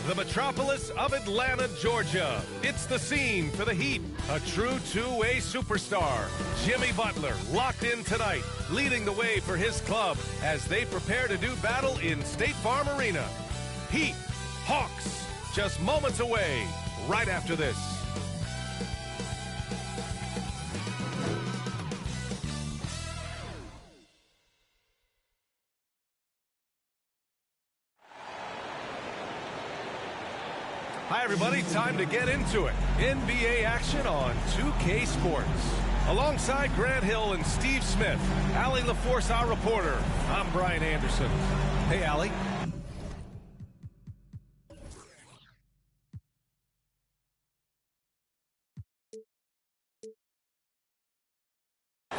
the metropolis of Atlanta, Georgia. It's the scene for the Heat. A true two-way superstar, Jimmy Butler, locked in tonight, leading the way for his club as they prepare to do battle in State Farm Arena. Heat, Hawks, just moments away, right after this. Hi, everybody. Time to get into it. NBA action on 2K Sports. Alongside Grant Hill and Steve Smith, Allie LaForce, our reporter. I'm Brian Anderson. Hey, Allie.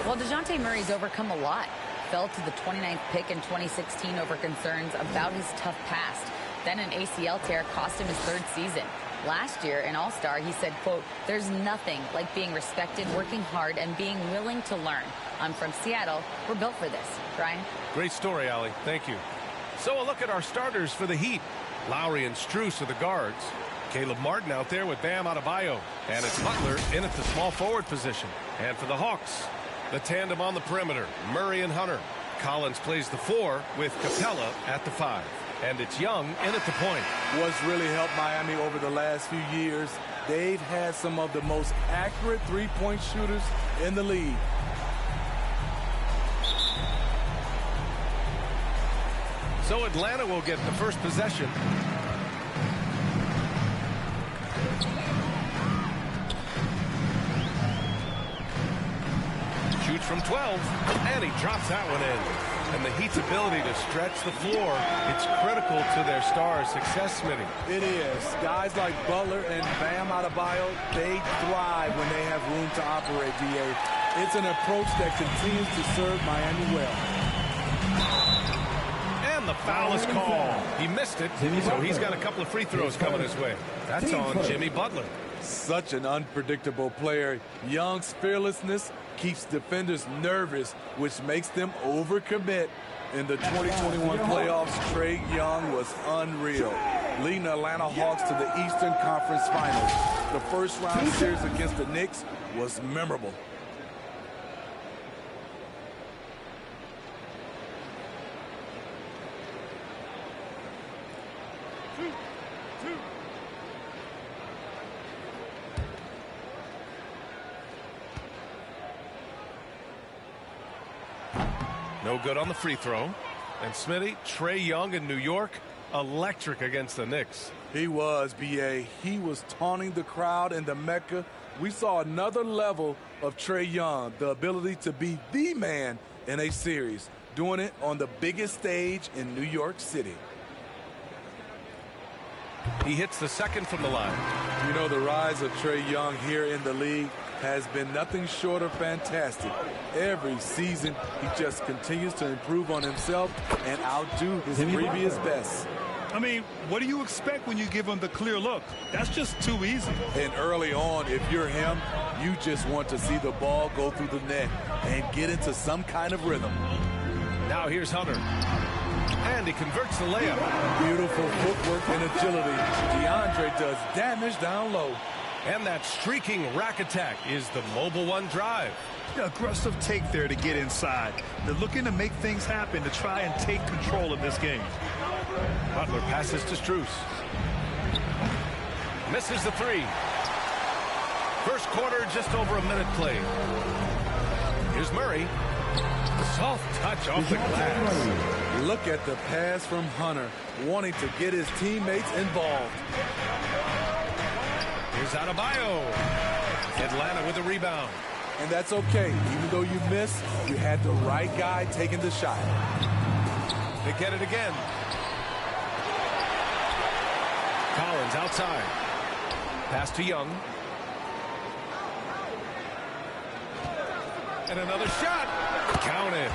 Well, DeJounte Murray's overcome a lot. Fell to the 29th pick in 2016 over concerns about his tough past. Then an ACL tear cost him his third season. Last year, in All-Star, he said, quote, "There's nothing like being respected, working hard, and being willing to learn. I'm from Seattle. We're built for this." Brian? Great story, Allie. Thank you. So a look at our starters for the Heat. Lowry and Strus are the guards. Caleb Martin out there with Bam Adebayo. And it's Butler in at the small forward position. And for the Hawks, the tandem on the perimeter, Murray and Hunter. Collins plays the 4 with Capella at the 5. And it's Young in at the point. What's really helped Miami over the last few years, they've had some of the most accurate three-point shooters in the league. So Atlanta will get the first possession. Shoots from 12, and he drops that one in. And the Heat's ability to stretch the floor, it's critical to their stars' success, Smitty. It is. Guys like Butler and Bam Adebayo, they thrive when they have room to operate, D.A. It's an approach that continues to serve Miami well. And the foul is called. He missed it, so he's got a couple of free throws coming his way. That's on Jimmy Butler. Such an unpredictable player. Young's fearlessness keeps defenders nervous, which makes them overcommit. In the 2021 playoffs, Trae Young was unreal, leading the Atlanta Hawks to the Eastern Conference Finals. The first round series against the Knicks was memorable. No good on the free throw. And Smitty, Trae Young in New York, electric against the Knicks. He was, B.A. He was taunting the crowd in the Mecca. We saw another level of Trae Young, the ability to be the man in a series, doing it on the biggest stage in New York City. He hits the second from the line. You know, the rise of Trae Young here in the league has been nothing short of fantastic. Every season, he just continues to improve on himself and outdo his previous best. I mean, what do you expect when you give him the clear look? That's just too easy. And early on, if you're him, you just want to see the ball go through the net and get into some kind of rhythm. Now here's Hunter. And he converts the layup. Beautiful footwork and agility. DeAndre does damage down low. And that streaking rack attack is the Mobile One drive. Aggressive take there to get inside. They're looking to make things happen to try and take control of this game. Butler passes to Strus. Misses the 3. First quarter, just over a minute played. Here's Murray. Soft touch off the glass. Look at the pass from Hunter, wanting to get his teammates involved. Here's Adebayo. Atlanta with the rebound. And that's okay. Even though you miss, you had the right guy taking the shot. They get it again. Collins outside. Pass to Young. And another shot. Counted.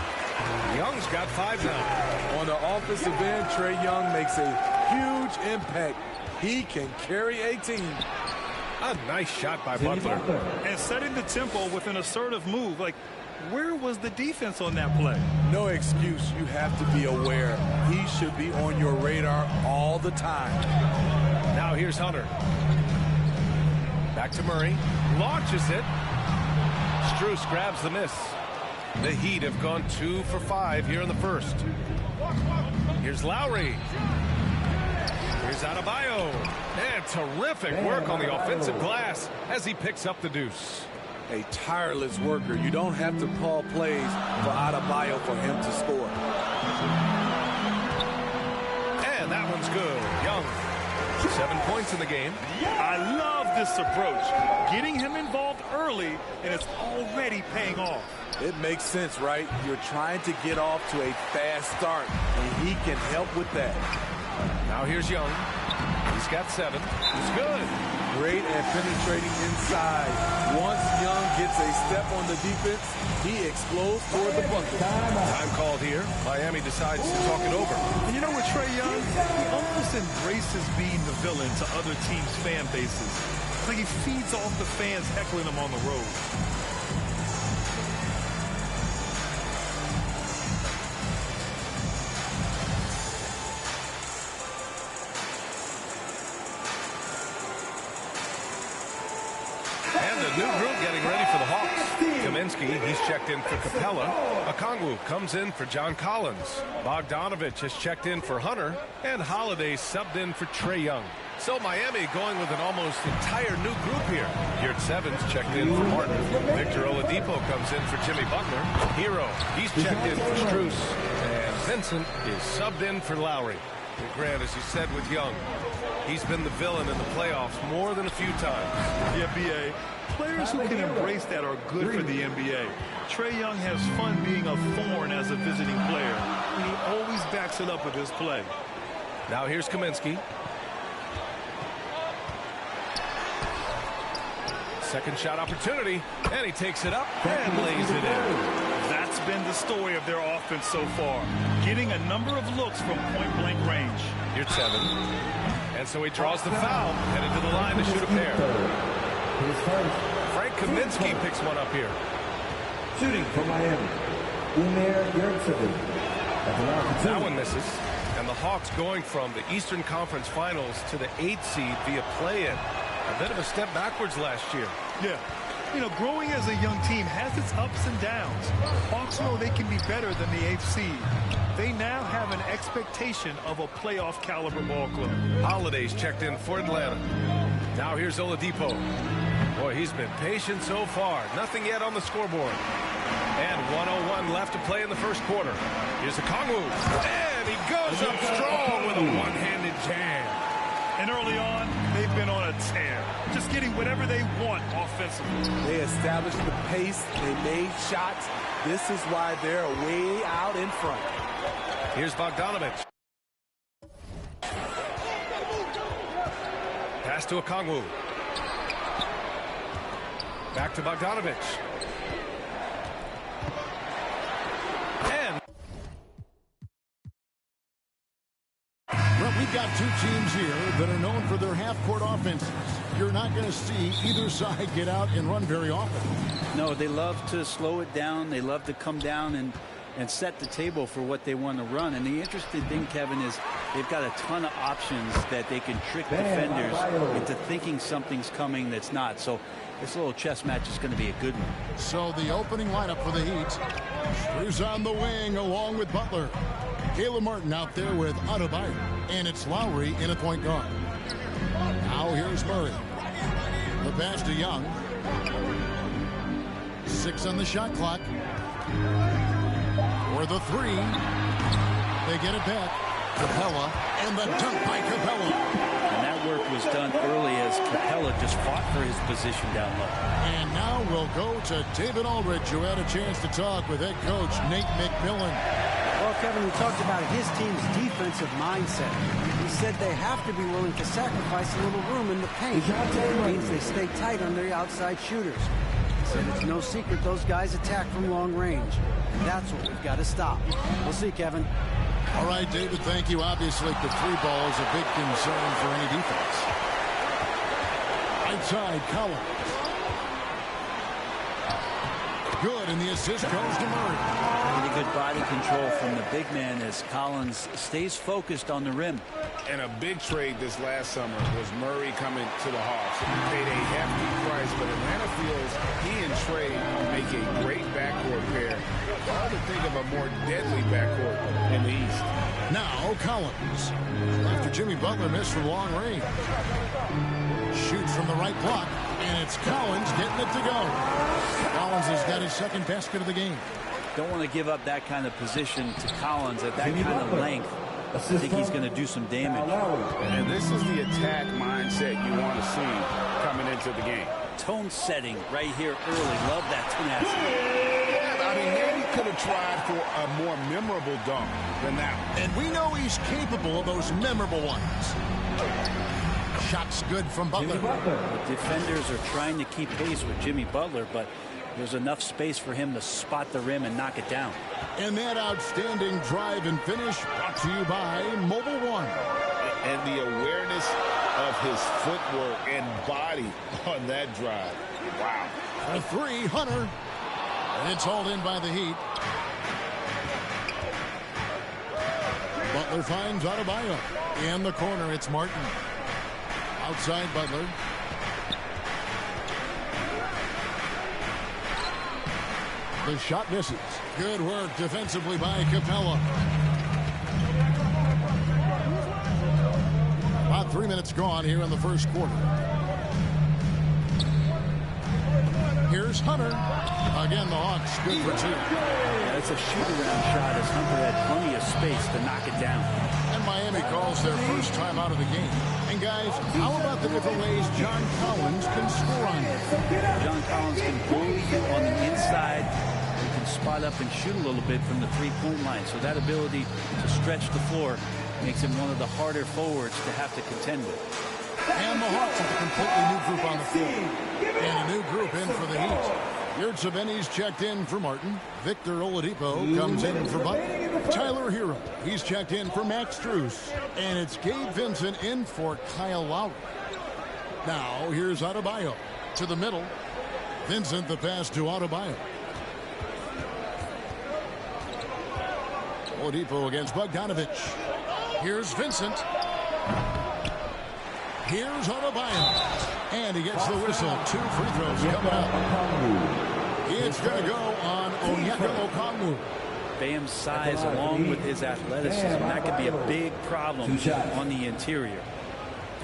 Young's got 5 now. On the offensive end, Trae Young makes a huge impact. He can carry a team. A nice shot by Butler. And setting the tempo with an assertive move. Like, where was the defense on that play? No excuse. You have to be aware. He should be on your radar all the time. Now here's Hunter. Back to Murray. Launches it. Strus grabs the miss. The Heat have gone 2 for 5 here in the first. Here's Lowry. Here's Adebayo. And terrific work on the offensive glass as he picks up the deuce. A tireless worker. You don't have to call plays for Adebayo for him to score. And that one's good. Young. 7 points in the game. I love this approach. Getting him involved early, and it's already paying off. It makes sense, right? You're trying to get off to a fast start, and he can help with that. Now here's Young. He's got 7. He's good. Great at penetrating inside. Once Young gets a step on the defense, he explodes toward the bucket. Time called here. Miami decides to talk it over. And you know what, Trae Young? He almost embraces being the villain to other teams' fan bases. Like he feeds off the fans heckling him on the road. New group getting ready for the Hawks. Kaminsky, he's checked in for Capella. Okongwu comes in for John Collins. Bogdanovich has checked in for Hunter. And Holiday subbed in for Trae Young. So Miami going with an almost entire new group here. Geert Sevens checked in for Martin. Victor Oladipo comes in for Jimmy Butler. Hero, he's checked in for Strus. And Vincent is subbed in for Lowry. And Grant, as you said with Young, he's been the villain in the playoffs more than a few times. Yeah, B.A. Players who can embrace that are good for the NBA. Trae Young has fun being a thorn as a visiting player, and he always backs it up with his play. Now here's Kaminsky. Second shot opportunity, and he takes it up and lays it in. That's been the story of their offense so far, getting a number of looks from point-blank range. Here's 7. And so he draws the foul, headed to the line to shoot a pair. Frank Kaminsky picks one up here. Shooting for Miami. That one misses. And the Hawks going from the Eastern Conference Finals to the 8th seed via play-in. A bit of a step backwards last year. Yeah. You know, growing as a young team has its ups and downs. Hawks know they can be better than the 8th seed. They now have an expectation of a playoff caliber ball club. Holiday's checked in for Atlanta. Now here's Oladipo. Boy, he's been patient so far. Nothing yet on the scoreboard. And 1:01 left to play in the first quarter. Here's Okongwu. And he goes up strong with a one-handed jam. And early on, they've been on a tear. Just getting whatever they want offensively. They established the pace. They made shots. This is why they're way out in front. Here's Bogdanovich. Pass to Okongwu. Back to Bogdanovich. And well, we've got two teams here that are known for their half-court offenses. You're not going to see either side get out and run very often. No, they love to slow it down. They love to come down and set the table for what they want to run. And the interesting thing, Kevin, is they've got a ton of options that they can trick defenders into thinking something's coming that's not. So this little chess match is going to be a good one. So the opening lineup for the Heat. Strus on the wing along with Butler. Caleb Martin out there with Adebayo. And it's Lowry in at point guard. Now here's Murray. The pass to Young. 6 on the shot clock. For the 3. They get it back. Capella, and the dunk by Capella. And that work was done early as Capella just fought for his position down low. And now we'll go to David Aldridge, who had a chance to talk with head coach Nate McMillan. Well, Kevin, we talked about his team's defensive mindset. He said they have to be willing to sacrifice a little room in the paint. It means they stay tight on their outside shooters. He said it's no secret those guys attack from long range. And that's what we've got to stop. We'll see, Kevin. All right, David, thank you. Obviously, the 3-ball is a big concern for any defense. Right side, Collins. Good, and the assist goes to Murray. Pretty good body control from the big man as Collins stays focused on the rim. And a big trade this last summer was Murray coming to the Hawks. He paid a hefty price, but Atlanta feels he and Trey make a great backcourt pair. Hard to think of a more deadly backcourt in the East. Now Collins. After Jimmy Butler missed from long range. Shoots from the right block, and it's Collins getting it to go. Collins has got his second basket of the game. Don't want to give up that kind of position to Collins at that kind of length. I think he's going to do some damage. And this is the attack mindset you want to see coming into the game. Tone setting right here early. Love that tenacity. Yeah, I mean, maybe he could have tried for a more memorable dunk than that. And we know he's capable of those memorable ones. Shots good from Butler. The defenders are trying to keep pace with Jimmy Butler, but there's enough space for him to spot the rim and knock it down. And that outstanding drive and finish brought to you by Mobile One. And the awareness of his footwork and body on that drive. Wow. A three, Hunter. And it's hauled in by the Heat. Butler finds Adebayo. In the corner, it's Martin. Outside Butler. The shot misses. Good work defensively by Capella. About 3 minutes gone here in the first quarter. Here's Hunter. Again, the Hawks good for two. Yeah, it's a shoot-around shot as Hunter had plenty of space to knock it down. And Miami calls their first time out of the game. And guys, how about the different ways John Collins can score on you? John Collins can bully you on the inside. He can spot up and shoot a little bit from the three-point line. So that ability to stretch the floor makes him one of the harder forwards to have to contend with. And the Hawks with a completely new group on the floor. And a new group in for the Heat. Yurtseven's checked in for Martin. Victor Oladipo comes in for Butler. Tyler Hero, he's checked in for Max Strus. And it's Gabe Vincent in for Kyle Lowry. Now, here's Adebayo to the middle. Vincent the pass to Adebayo. Oladipo against Bogdanovich. Here's Vincent. Here's Adebayo. And he gets the whistle. 2 free throws coming up. It's going to go on Onyeka Okongwu. Bam's size along with his athleticism, that could be a big problem on the interior.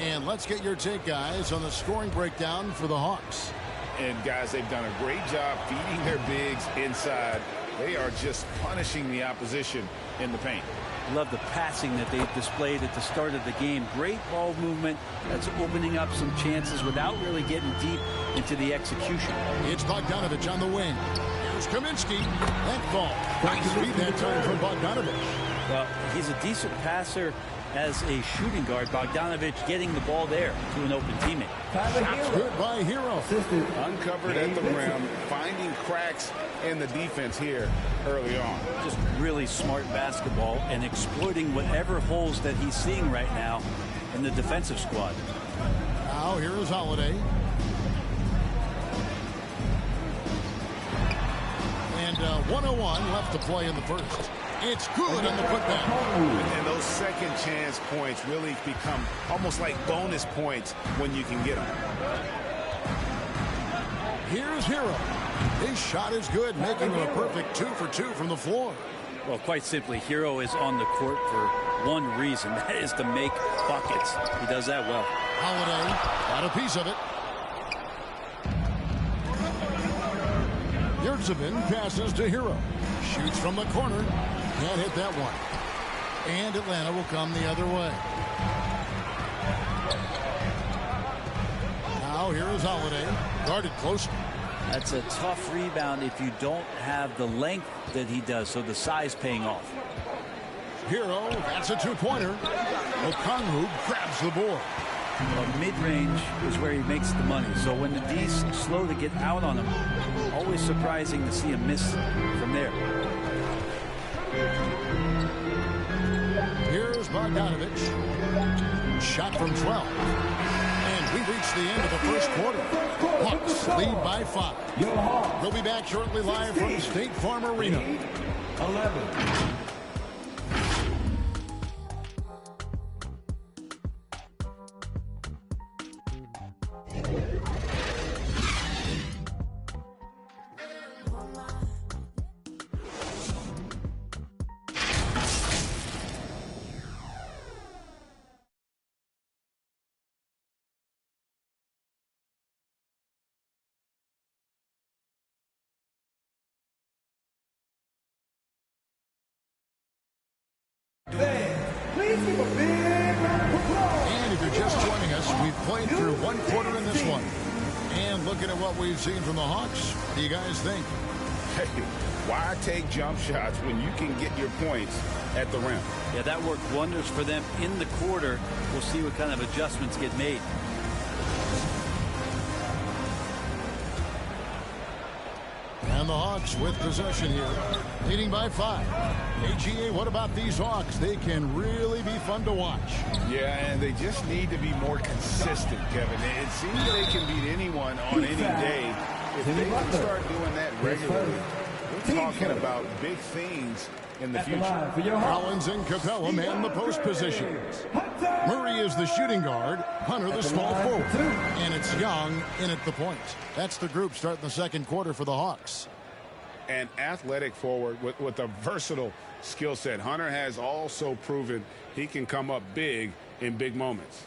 And let's get your take, guys, on the scoring breakdown for the Hawks. And, guys, they've done a great job feeding their bigs inside. They are just punishing the opposition in the paint. Love the passing that they displayed at the start of the game. Great ball movement. That's opening up some chances without really getting deep into the execution. It's Bogdanovich on the wing. Here's Kaminsky. That ball. Nice feed that time from Bogdanovich. Well, he's a decent passer as a shooting guard. Bogdanovich getting the ball there to an open teammate. Shots good by Hero. Uncovered at the rim, finding cracks in the defense here early on. Just really smart basketball and exploiting whatever holes that he's seeing right now in the defensive squad. Now here is Holiday. And 1:01 left to play in the first. It's good on the putback. And those second chance points really become almost like bonus points when you can get them. Here's Hero. His shot is good, making him a perfect 2 for 2 from the floor. Well, quite simply, Hero is on the court for one reason. That is to make buckets. He does that well. Holiday got a piece of it. Yurtseven passes to Hero. Shoots from the corner. Can't hit that one. And Atlanta will come the other way. Now here is Holiday. Guarded closely. That's a tough rebound if you don't have the length that he does, so the size paying off. Hero, that's a two-pointer. Okongwu grabs the board. Well, mid-range is where he makes the money, so when the D's slow to get out on him, always surprising to see him miss from there. Here's Bogdanovich. Shot from 12. And we reach the end of the first quarter. Hawks lead by 5. We'll be back shortly live from State Farm Arena. 11. Please give a big round of applause. And if you're just joining us, we've played through one quarter in this one. And looking at what we've seen from the Hawks, what do you guys think? Hey, why take jump shots when you can get your points at the rim? Yeah, that worked wonders for them in the quarter. We'll see what kind of adjustments get made. And the Hawks with possession here, leading by 5. AGA, what about these Hawks? They can really be fun to watch. Yeah, and they just need to be more consistent, Kevin. It seems that they can beat anyone on any day. If they can start doing that regularly, we're talking about big things in the future. Collins and Capella man the post positions. Murray is the shooting guard, Hunter the small forward. And it's Young in at the point. That's the group starting the second quarter for the Hawks. An athletic forward with a versatile skill set. Hunter has also proven he can come up big in big moments.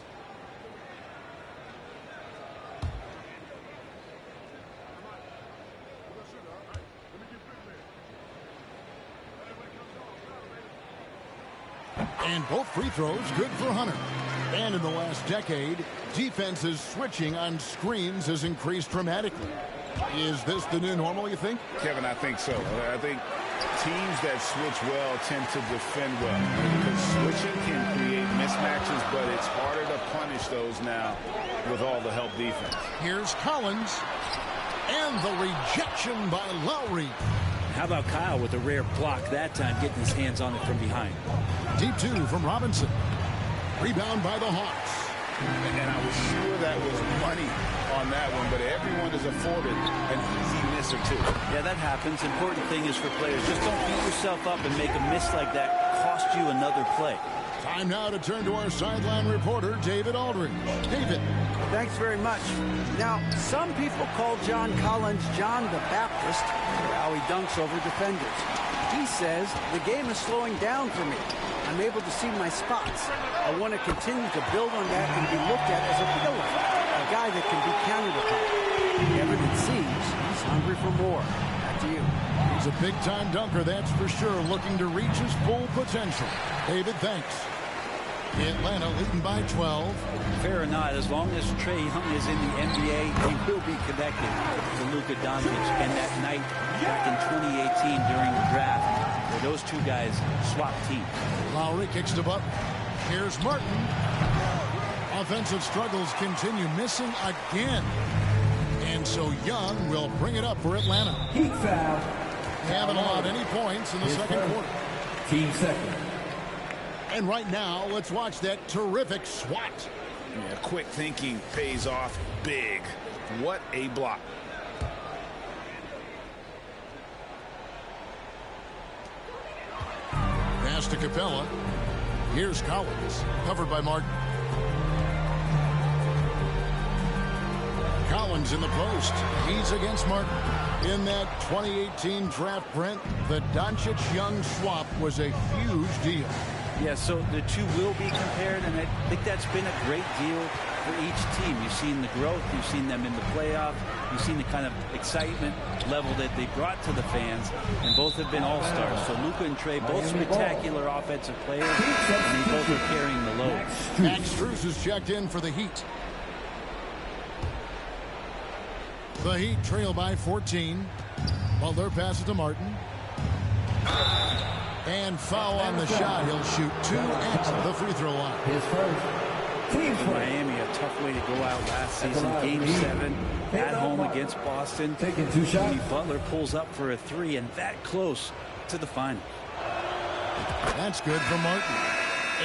And both free throws good for Hunter. And in the last decade, defenses switching on screens has increased dramatically. Is this the new normal, you think? Kevin, I think so. I think teams that switch well tend to defend well. Because switching can create mismatches, but it's harder to punish those now with all the help defense. Here's Collins. And the rejection by Lowry. How about Kyle with a rare block that time, getting his hands on it from behind. Deep 2 from Robinson. Rebound by the Hawks. And I was sure that was money on that one, but everyone is afforded an easy miss or two. Yeah, that happens. Important thing is for players, just don't beat yourself up and make a miss like that cost you another play. Time now to turn to our sideline reporter, David Aldridge. David. Thanks very much. Now, some people call John Collins John the Baptist for how he dunks over defenders. He says, the game is slowing down for me. I'm able to see my spots. I want to continue to build on that and be looked at as a pillar, a guy that can be counted upon. Ever it seems, he's hungry for more. Back to you. He's a big-time dunker, that's for sure, looking to reach his full potential. David, thanks. Atlanta leading by 12. Fair or not, as long as Trae Young is in the NBA, he will be connected to Luka Doncic. And that night back in 2018 during the draft, where those two guys swapped teams. Lowry kicks to Butler. Here's Martin. Offensive struggles continue, missing again. And so Young will bring it up for Atlanta. Heat foul. Haven't allowed any points in the second quarter. Team second. And right now, let's watch that terrific swat. Yeah, quick thinking pays off big. What a block. Pass to Capella. Here's Collins, covered by Martin. Collins in the post. He's against Martin. In that 2018 draft, Brent, the Doncic-Young swap was a huge deal. Yeah, so the two will be compared, and I think that's been a great deal for each team. You've seen the growth, you've seen them in the playoff, you've seen the kind of excitement level that they brought to the fans, and both have been all-stars. So Luka and Trae, both spectacular offensive players, and they both are carrying the load. Max Strus is checked in for the Heat. The Heat trail by 14. Butler passes to Martin. And foul on the shot. He'll shoot 2 at the free throw line. His first. Team first. Miami, a tough way to go out last season. Game 7 at home against Boston. Taking 2 shots. Jimmy Butler pulls up for a 3 and that close to the final. That's good for Martin.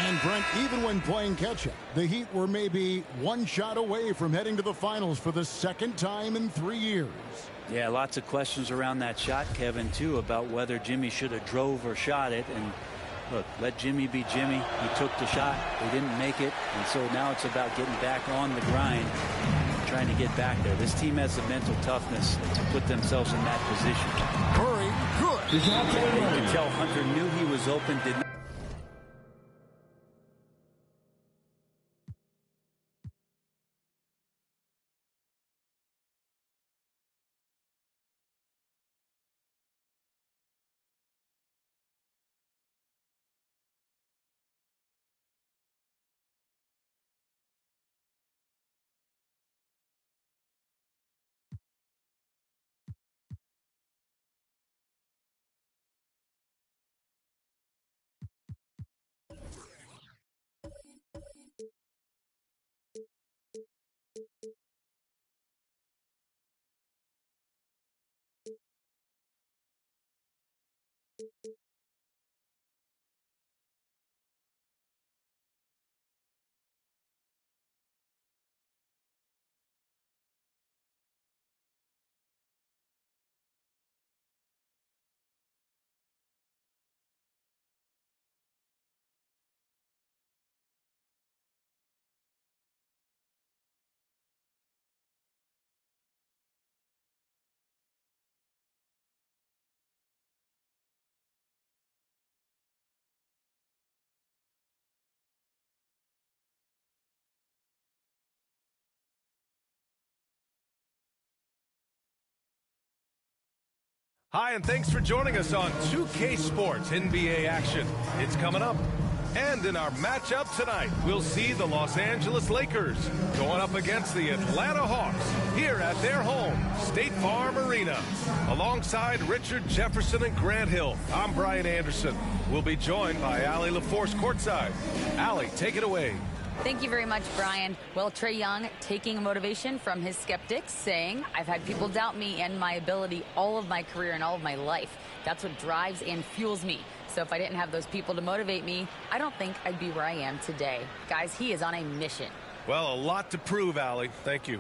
And Brent, even when playing catch-up, the Heat were maybe 1 shot away from heading to the finals for the second time in 3 years. Yeah, lots of questions around that shot, Kevin, too, about whether Jimmy should have drove or shot it. And look, let Jimmy be Jimmy. He took the shot. He didn't make it. And so now it's about getting back on the grind, trying trying to get back there. This team has the mental toughness to put themselves in that position. Murray, good. You can tell Hunter knew he was open, did not. Hi, and thanks for joining us on 2K Sports NBA action. It's coming up. And in our matchup tonight, we'll see the Los Angeles Lakers going up against the Atlanta Hawks here at their home, State Farm Arena. Alongside Richard Jefferson and Grant Hill, I'm Brian Anderson. We'll be joined by Allie LaForce courtside. Allie, take it away. Thank you very much, Brian. Well, Trae Young taking motivation from his skeptics, saying, I've had people doubt me and my ability all of my career and all of my life. That's what drives and fuels me. So if I didn't have those people to motivate me, I don't think I'd be where I am today. Guys, he is on a mission. Well, a lot to prove, Allie. Thank you.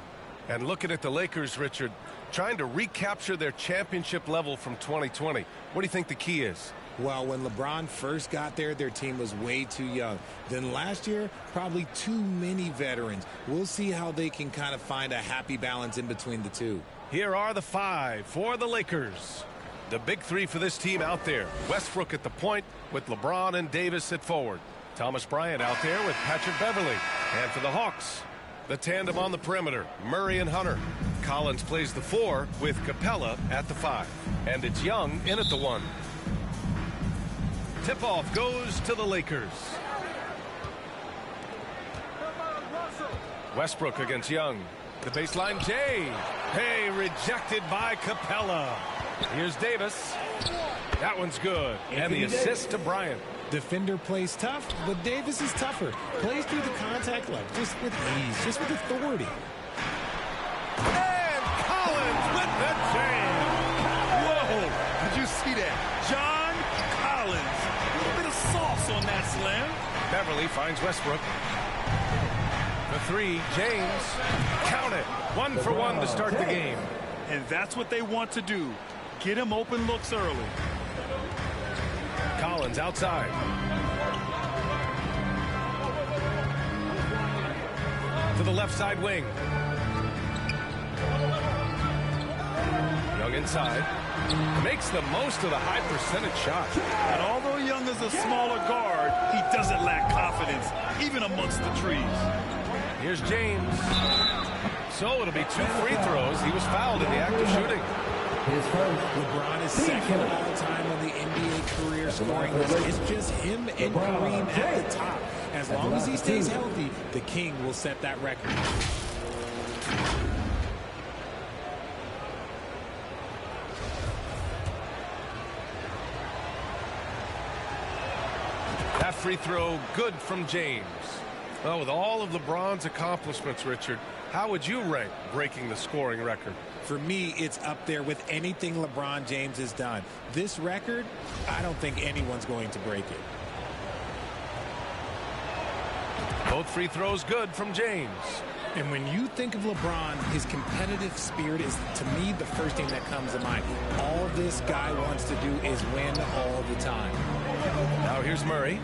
And looking at the Lakers, Richard, trying to recapture their championship level from 2020. What do you think the key is? Well, when LeBron first got there, their team was way too young. Then last year, probably too many veterans. We'll see how they can kind of find a happy balance in between the two. Here are the five for the Lakers. The big three for this team out there. Westbrook at the point with LeBron and Davis at forward. Thomas Bryant out there with Patrick Beverley. And for the Hawks, the tandem on the perimeter, Murray and Hunter. Collins plays the 4 with Capella at the 5. And it's Young in at the 1. Tip-off goes to the Lakers. Westbrook against Young. The baseline, Jay. Hey, rejected by Capella. Here's Davis. That one's good. And the assist to Bryant. Defender plays tough, but Davis is tougher. Plays through the contact line, just with ease, just with authority. And Collins with the jam. Whoa, did you see that? John Collins. A little bit of sauce on that slam. Beverly finds Westbrook. The 3, James. Count it. 1 for 1 to start the game. And that's what they want to do. Get him open looks early. Collins outside. To the left side wing. Young inside. Makes the most of the high percentage shot. And although Young is a smaller guard, he doesn't lack confidence, even amongst the trees. Here's James. So it'll be 2 free throws. He was fouled in the act of shooting. LeBron is second all time on the NBA career scoring list. It's just him and Kareem at the top. As long as he stays healthy, the King will set that record. That free throw good from James. Well, with all of LeBron's accomplishments, Richard, how would you rank breaking the scoring record? For me, it's up there with anything LeBron James has done. This record, I don't think anyone's going to break it. Both free throws good from James. And when you think of LeBron, his competitive spirit is, to me, the first thing that comes to mind. All this guy wants to do is win all the time. Now here's Murray.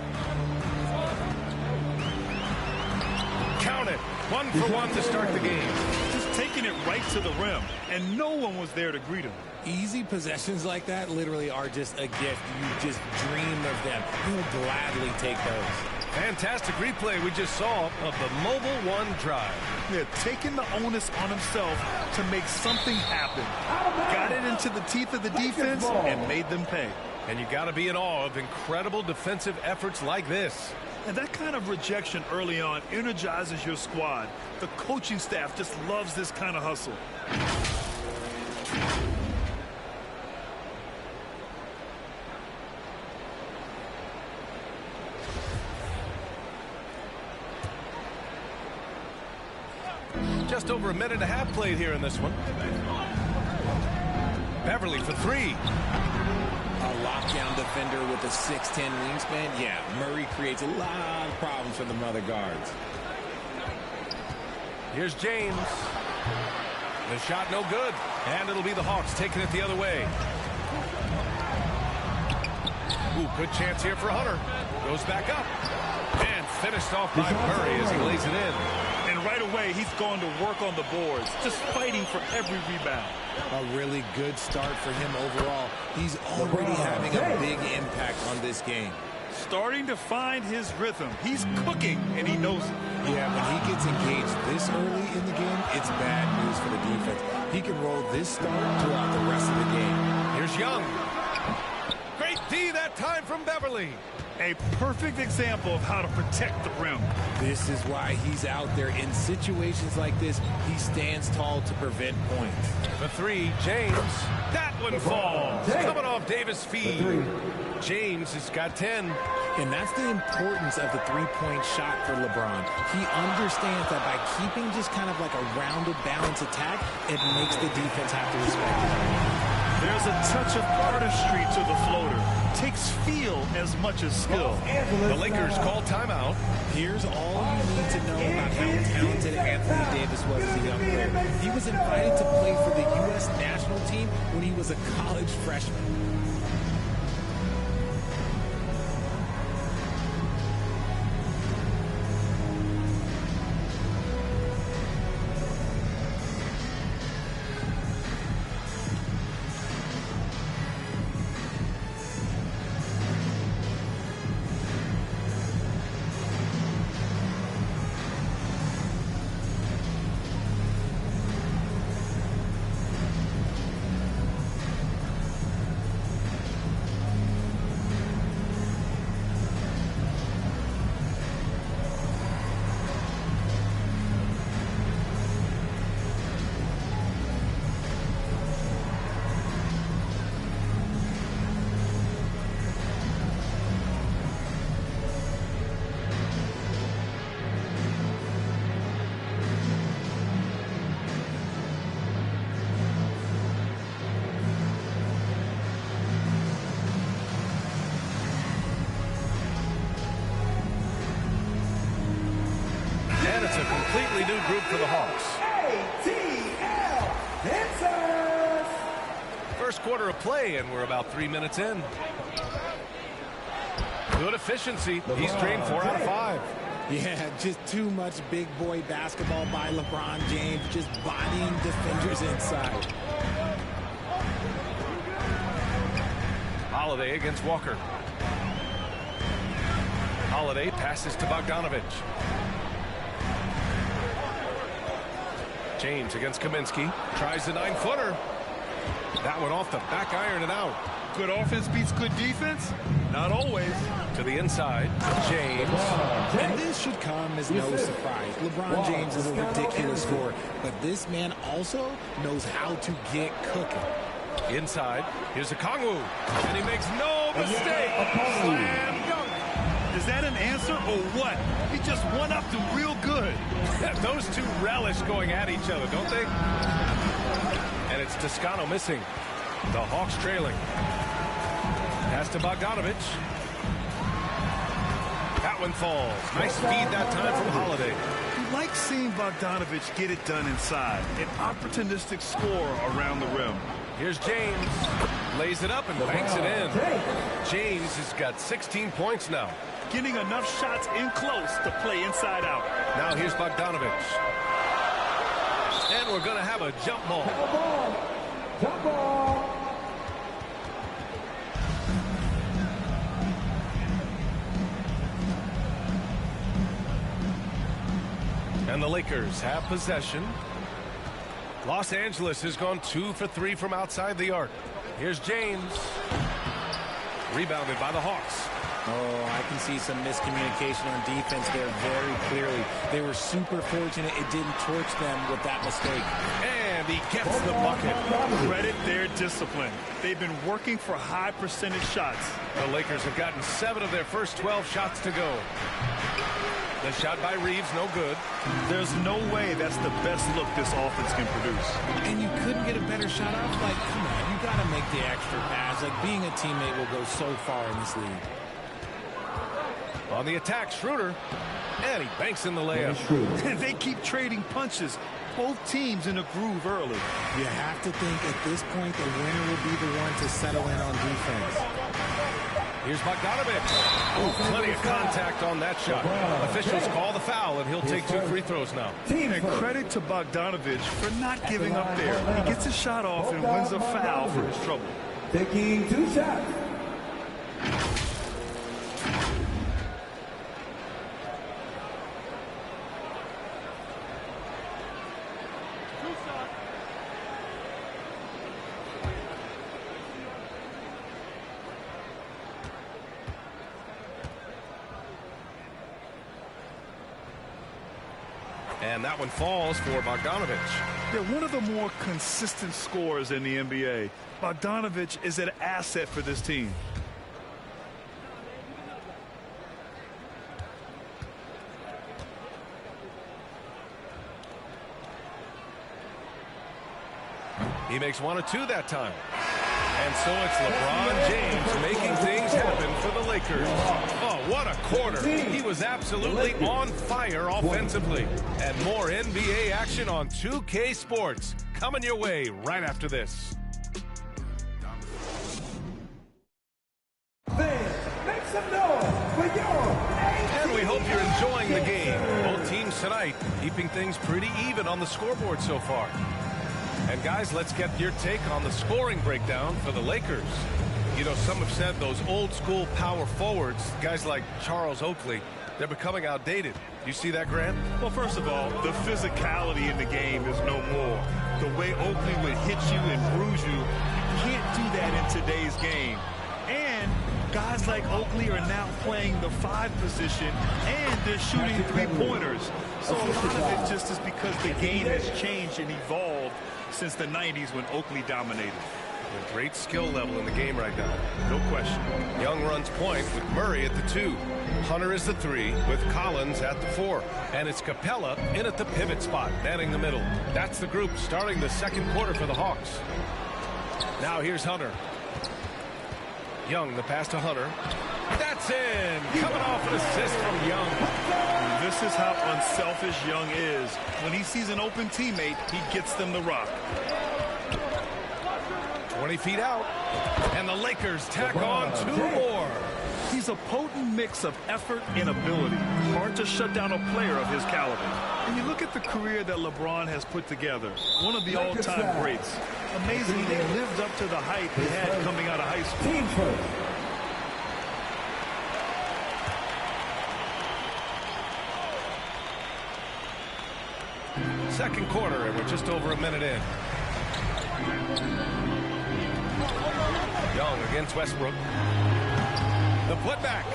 Count it. 1 for 1 to start the game. Just take right to the rim, and no one was there to greet him. Easy possessions like that literally are just a gift. You just dream of them. You'll gladly take those. Fantastic replay we just saw of the Mobile One drive. Yeah, taking the onus on himself to make something happen. Got it into the teeth of the defense and made them pay. And you got to be in awe of incredible defensive efforts like this. And that kind of rejection early on energizes your squad. The coaching staff just loves this kind of hustle. Just over a minute and a half played here in this one. Beverly for three. A lockdown defender with a 6'10 wingspan. Yeah, Murray creates a lot of problems for the other guards. Here's James. The shot no good. And it'll be the Hawks taking it the other way. Ooh, good chance here for Hunter. Goes back up. And finished off by Murray as he lays it in. And right away, he's going to work on the boards, just fighting for every rebound. A really good start for him overall. He's already having a big impact on this game. Starting to find his rhythm. He's cooking, and he knows it. Yeah, when he gets engaged this early in the game, it's bad news for the defense. He can roll this start throughout the rest of the game. Here's Young. Great D that time from Beverly. A perfect example of how to protect the rim. This is why he's out there. In situations like this, he stands tall to prevent points. The three, James. That one falls. Coming off Davis' feet. James has got 10. And that's the importance of the three-point shot for LeBron. He understands that by keeping just kind of like a rounded, balanced attack, it makes the defense have to respect it. There's a touch of artistry to the floater. Takes feel as much as skill. The Lakers call timeout. Here's all you need to know about how talented Anthony Davis was as a young player. He was invited to play for the U.S. national team when he was a college freshman. And it's a completely new group for the Hawks. First quarter of play, and we're about 3 minutes in. Good efficiency. He's drained 4 out of 5. Yeah, just too much big boy basketball by LeBron James, just bodying defenders inside. Holiday against Walker. Holiday passes to Bogdanovich. James against Kaminsky. Tries the 9-footer. That one off the back iron and out. Good offense beats good defense? Not always. To the inside, James. And this should come as no surprise. LeBron James is a ridiculous scorer, but this man also knows how to get cooking. Inside, here's a Kongwu, and he makes no mistake. Slam dunk. Is that an answer or what? He just one-upped him real good. Those two relish going at each other, don't they? And it's Toscano missing. The Hawks trailing. Pass to Bogdanovich. That one falls. Nice feed that time from Holiday. You like seeing Bogdanovich get it done inside. An opportunistic score around the rim. Here's James. Lays it up and banks it in. James has got 16 points now. Getting enough shots in close to play inside out. Now here's Bogdanovich. And we're going to have a jump ball. Jump ball. And the Lakers have possession. Los Angeles has gone 2 for 3 from outside the arc. Here's James. Rebounded by the Hawks. Oh, I can see some miscommunication on defense there very clearly. They were super fortunate it didn't torch them with that mistake. And he gets the bucket. Credit their discipline. They've been working for high percentage shots. The Lakers have gotten 7 of their first 12 shots to go. The shot by Reeves, no good. There's no way that's the best look this offense can produce. And you couldn't get a better shot off? Like, come on, you got to make the extra pass. Like, being a teammate will go so far in this league. On the attack, Schroeder. And he banks in the layup. They keep trading punches. Both teams in a groove early. You have to think at this point the winner will be the one to settle in on defense. Here's Bogdanovich. Oh, plenty of contact on that shot. Officials call the foul, and he'll take 2 free throws now. And credit to Bogdanovich for not giving up there. He gets his shot off and wins a foul for his trouble. Taking 2 shots. And that one falls for Bogdanovich. They're one of the more consistent scorers in the NBA. Bogdanovich is an asset for this team. He makes 1 of 2 that time. And so it's LeBron James making things happen for the Lakers. Oh, what a quarter. He was absolutely on fire offensively. And more NBA action on 2K Sports coming your way right after this. Make some noise for your And we hope you're enjoying the game. Both teams tonight keeping things pretty even on the scoreboard so far. And guys, let's get your take on the scoring breakdown for the Lakers. You know, some have said those old school power forwards, guys like Charles Oakley, they're becoming outdated. You see that, Grant? Well, first of all, the physicality in the game is no more. The way Oakley would hit you and bruise you, you can't do that in today's game. And guys like Oakley are now playing the 5 position, and they're shooting 3-pointers. So a lot of it just is because the game has changed and evolved since the 90s when Oakley dominated. A great skill level in the game right now. No question. Young runs point with Murray at the 2. Hunter is the 3 with Collins at the 4. And it's Capella in at the pivot spot, manning the middle. That's the group starting the second quarter for the Hawks. Now here's Hunter. Young, the pass to Hunter. That's in. Coming off an assist from Young. This is how unselfish Young is. When he sees an open teammate, he gets them the rock. 20 feet out. And the Lakers tack on 2 more. He's a potent mix of effort and ability. Hard to shut down a player of his caliber. And you look at the career that LeBron has put together, one of the all-time greats. Amazingly, he lived up to the hype he had coming out of high school. team first. Second quarter, and we're just over a minute in. Young against Westbrook. The putback.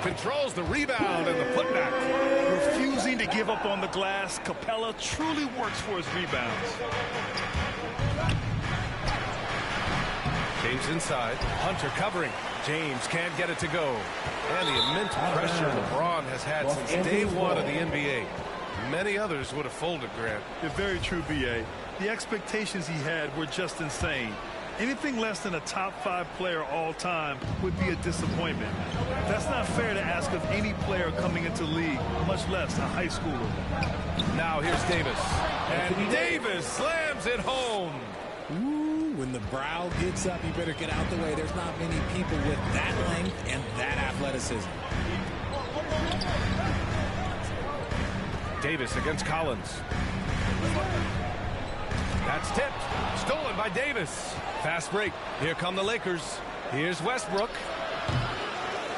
Controls the rebound and the putback. Refusing to give up on the glass, Capella truly works for his rebounds. James inside. Hunter covering. James can't get it to go. And the immense pressure LeBron has had since day 1 of the NBA. Many others would have folded, Grant. It's very true, B.A. The expectations he had were just insane. Anything less than a top 5 player all time would be a disappointment. That's not fair to ask of any player coming into the league, much less a high schooler. Now here's Davis. And Davis slams it home. Ooh, when the brow gets up, you better get out the way. There's not many people with that length and that athleticism. Davis against Collins. That's tipped. Stolen by Davis. Fast break. Here come the Lakers. Here's Westbrook.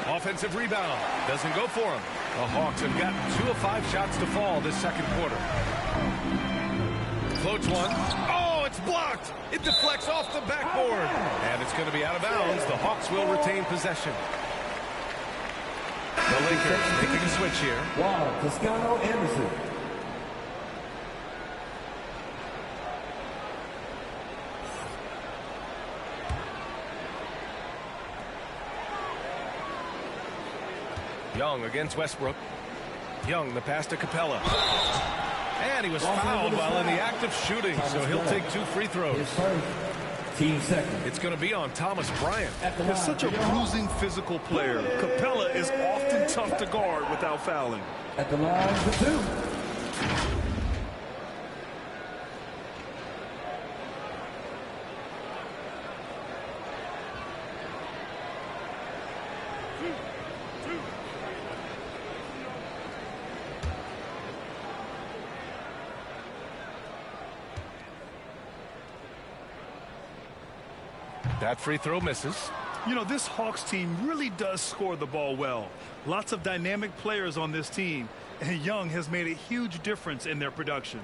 Offensive rebound. Doesn't go for him. The Hawks have gotten 2 of 5 shots to fall this second quarter. Floats one. Oh, it's blocked. It deflects off the backboard. And it's going to be out of bounds. The Hawks will retain possession. The Lakers making a switch here. Wow, Toscano Anderson. Young against Westbrook. Young, the pass to Capella. And he was fouled while in the act of shooting, so he'll take 2 free throws. Team second. It's going to be on Thomas Bryant. He's such a bruising physical player. Capella is often tough to guard without fouling. At the line for 2. That free throw misses. You know, this Hawks team really does score the ball well. Lots of dynamic players on this team, and Young has made a huge difference in their production.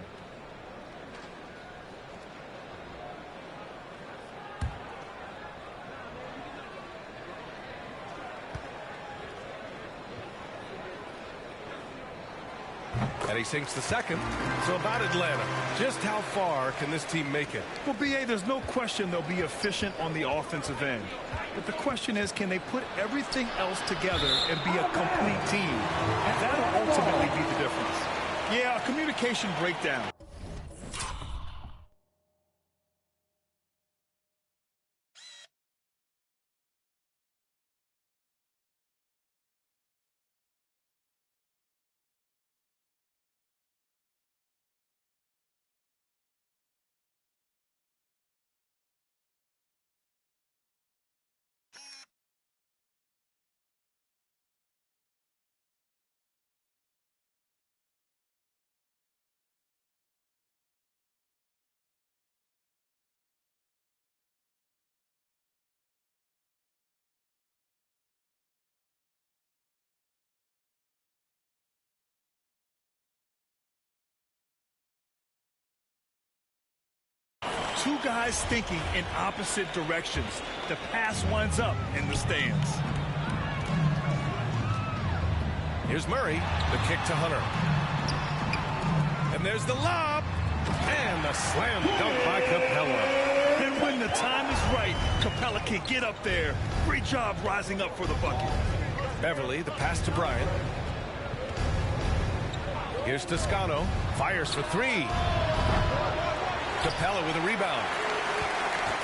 And he sinks the second. So about Atlanta, just how far can this team make it? Well, B.A., there's no question they'll be efficient on the offensive end. But the question is, can they put everything else together and be a complete team? And that'll ultimately be the difference. Yeah, a communication breakdown. Two guys thinking in opposite directions. The pass winds up in the stands. Here's Murray, the kick to Hunter. And there's the lob. And the slam dunk by Capella. And when the time is right, Capella can get up there. Great job rising up for the bucket. Beverly, the pass to Bryant. Here's Toscano. Fires for 3. Capella with a rebound.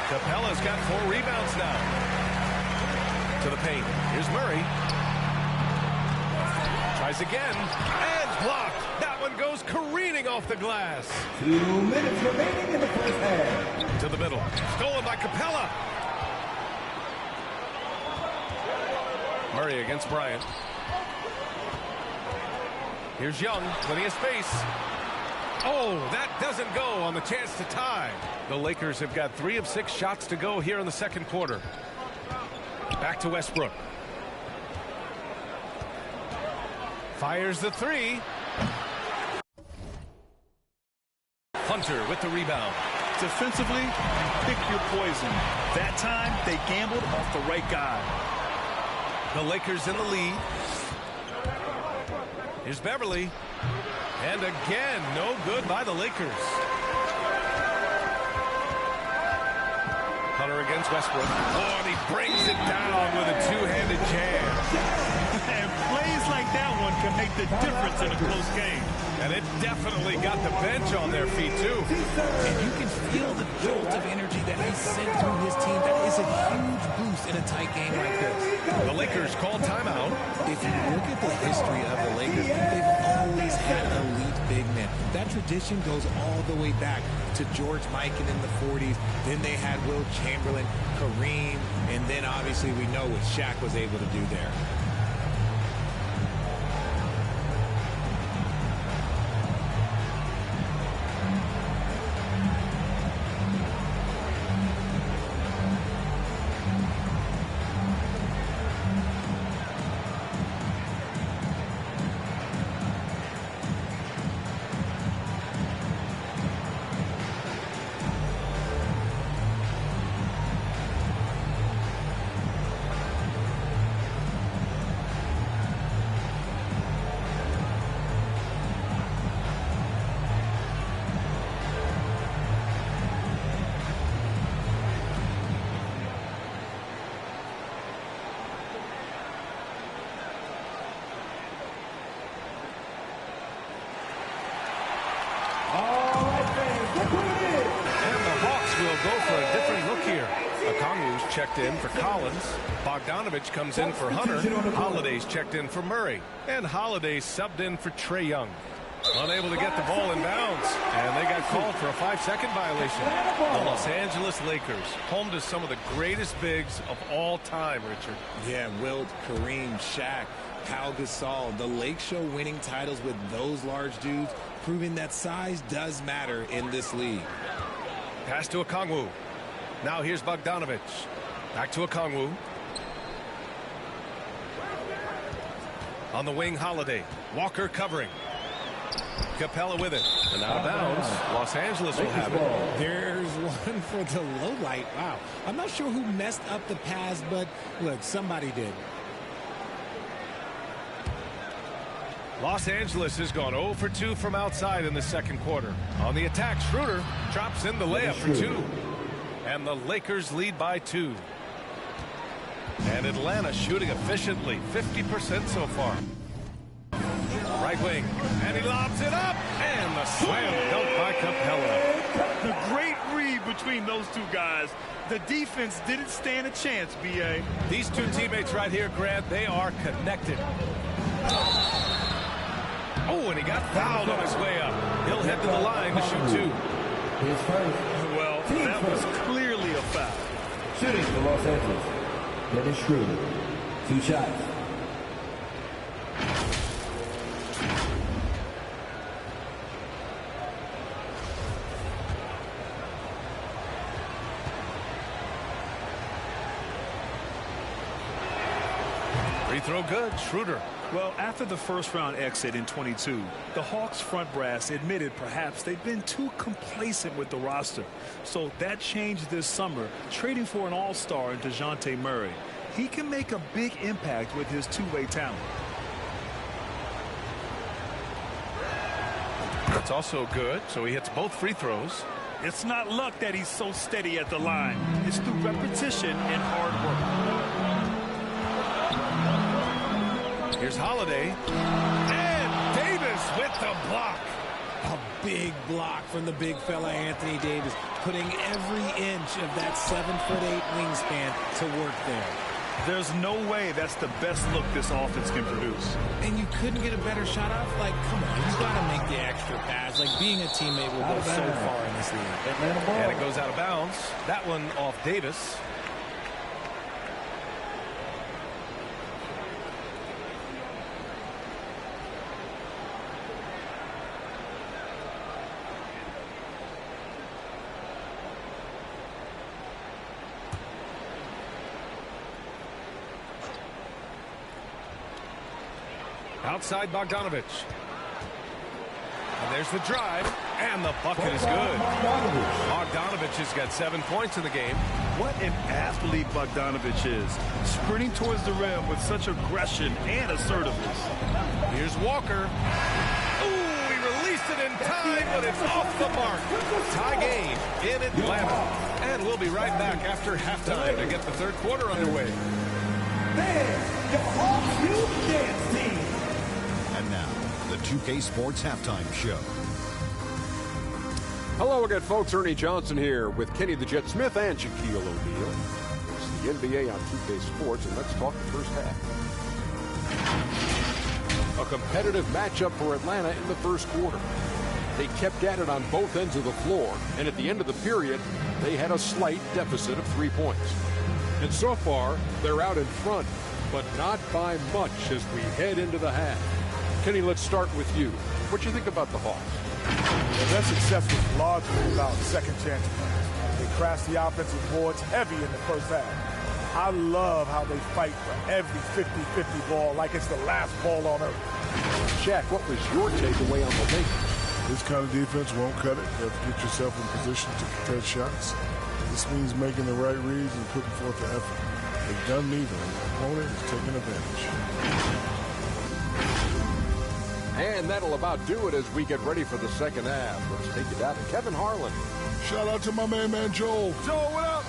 Capella's got 4 rebounds now. To the paint. Here's Murray. Tries again. And blocked. That one goes careening off the glass. 2 minutes remaining in the first half. To the middle. Stolen by Capella. Murray against Bryant. Here's Young. Plenty of space. Oh, that doesn't go on the chance to tie. The Lakers have got 3 of 6 shots to go here in the second quarter. Back to Westbrook. Fires the 3. Hunter with the rebound. Defensively, pick your poison. That time, they gambled off the right guy. The Lakers in the lead. Here's Beverly. And again, no good by the Lakers. Hunter against Westbrook. Oh, and he brings it down with a 2-handed jam. And plays like that one can make the difference in a close game. And it definitely got the bench on their feet, too. And you can feel the jolt of energy that he sent through his team. That is a huge boost in a tight game like this. The Lakers call timeout. If you look at the history of the Lakers, they've always had elite big men. That tradition goes all the way back to George Mikan in the 40s. Then they had Will Chamberlain, Kareem, and then obviously we know what Shaq was able to do there. go for a different look here. Okongwu's checked in for Collins. Bogdanovich comes in for Hunter. Holiday's checked in for Murray. And Holiday subbed in for Trae Young. Unable to get the ball in bounds. And they got called for a 5-second violation. The Los Angeles Lakers, home to some of the greatest bigs of all time, Richard. Yeah, Wilt, Kareem, Shaq, Pau Gasol. The Lake Show winning titles with those large dudes, proving that size does matter in this league. Pass to Okongwu. Now here's Bogdanovich. Back to Okongwu. On the wing, Holiday. Walker covering. Capella with it. And out of bounds. Los Angeles will have it. There's one for the low light. Wow. I'm not sure who messed up the pass, but look, somebody did. Los Angeles has gone 0 for 2 from outside in the second quarter. On the attack, Schroeder drops in the layup for 2. And the Lakers lead by 2. And Atlanta shooting efficiently, 50% so far. Right wing, and he lobs it up, and the slam dunk by Capella. The great read between those two guys. The defense didn't stand a chance, B.A. These two teammates right here, Grant, they are connected. Oh, and he got fouled on his way up. He'll head to the line to shoot 2. Well, that was clearly a foul. Shooting for Los Angeles. Dennis Schroeder. 2 shots. Free throw good, Schroeder. Well, after the first-round exit in 22, the Hawks front brass admitted perhaps they've been too complacent with the roster. So that changed this summer, trading for an all-star in DeJounte Murray. He can make a big impact with his two-way talent. That's also good, so he hits both free throws. It's not luck that he's so steady at the line. It's through repetition and hard work. Here's Holiday. And Davis with the block. A big block from the big fella Anthony Davis, putting every inch of that 7'8" wingspan to work there. There's no way that's the best look this offense can produce. And you couldn't get a better shot off? Like, come on, you got to make the extra pass. Like, being a teammate will go so far in this league. And it goes out of bounds. That one off Davis. Outside Bogdanovich. And there's the drive, and the bucket is good. Bogdanovich has got 7 points in the game. What an athlete Bogdanovich is, sprinting towards the rim with such aggression and assertiveness. Here's Walker. Ooh, he released it in time, but it's off the mark. Tie game in Atlanta. And we'll be right back after halftime to get the third quarter underway. There's your Hawks Youth Dance Team. And now, the 2K Sports Halftime Show. Hello again, folks. Ernie Johnson here with Kenny the Jet Smith and Shaquille O'Neal. It's the NBA on 2K Sports, and let's talk the first half. A competitive matchup for Atlanta in the first quarter. They kept at it on both ends of the floor, and at the end of the period, they had a slight deficit of 3 points. And so far, they're out in front, but not by much as we head into the half. Kenny, let's start with you. What do you think about the Hawks? Well, their success was largely about second chance plays. They crashed the offensive boards heavy in the first half. I love how they fight for every 50-50 ball like it's the last ball on earth. Shaq, what was your takeaway on the Lakers? This kind of defense won't cut it. You have to get yourself in position to contest shots. This means making the right reads and putting forth the effort. They've done neither, and the opponent is taking advantage. And that'll about do it as we get ready for the second half. Let's take it down to Kevin Harlan. Shout out to my man Joel. Joel, what up?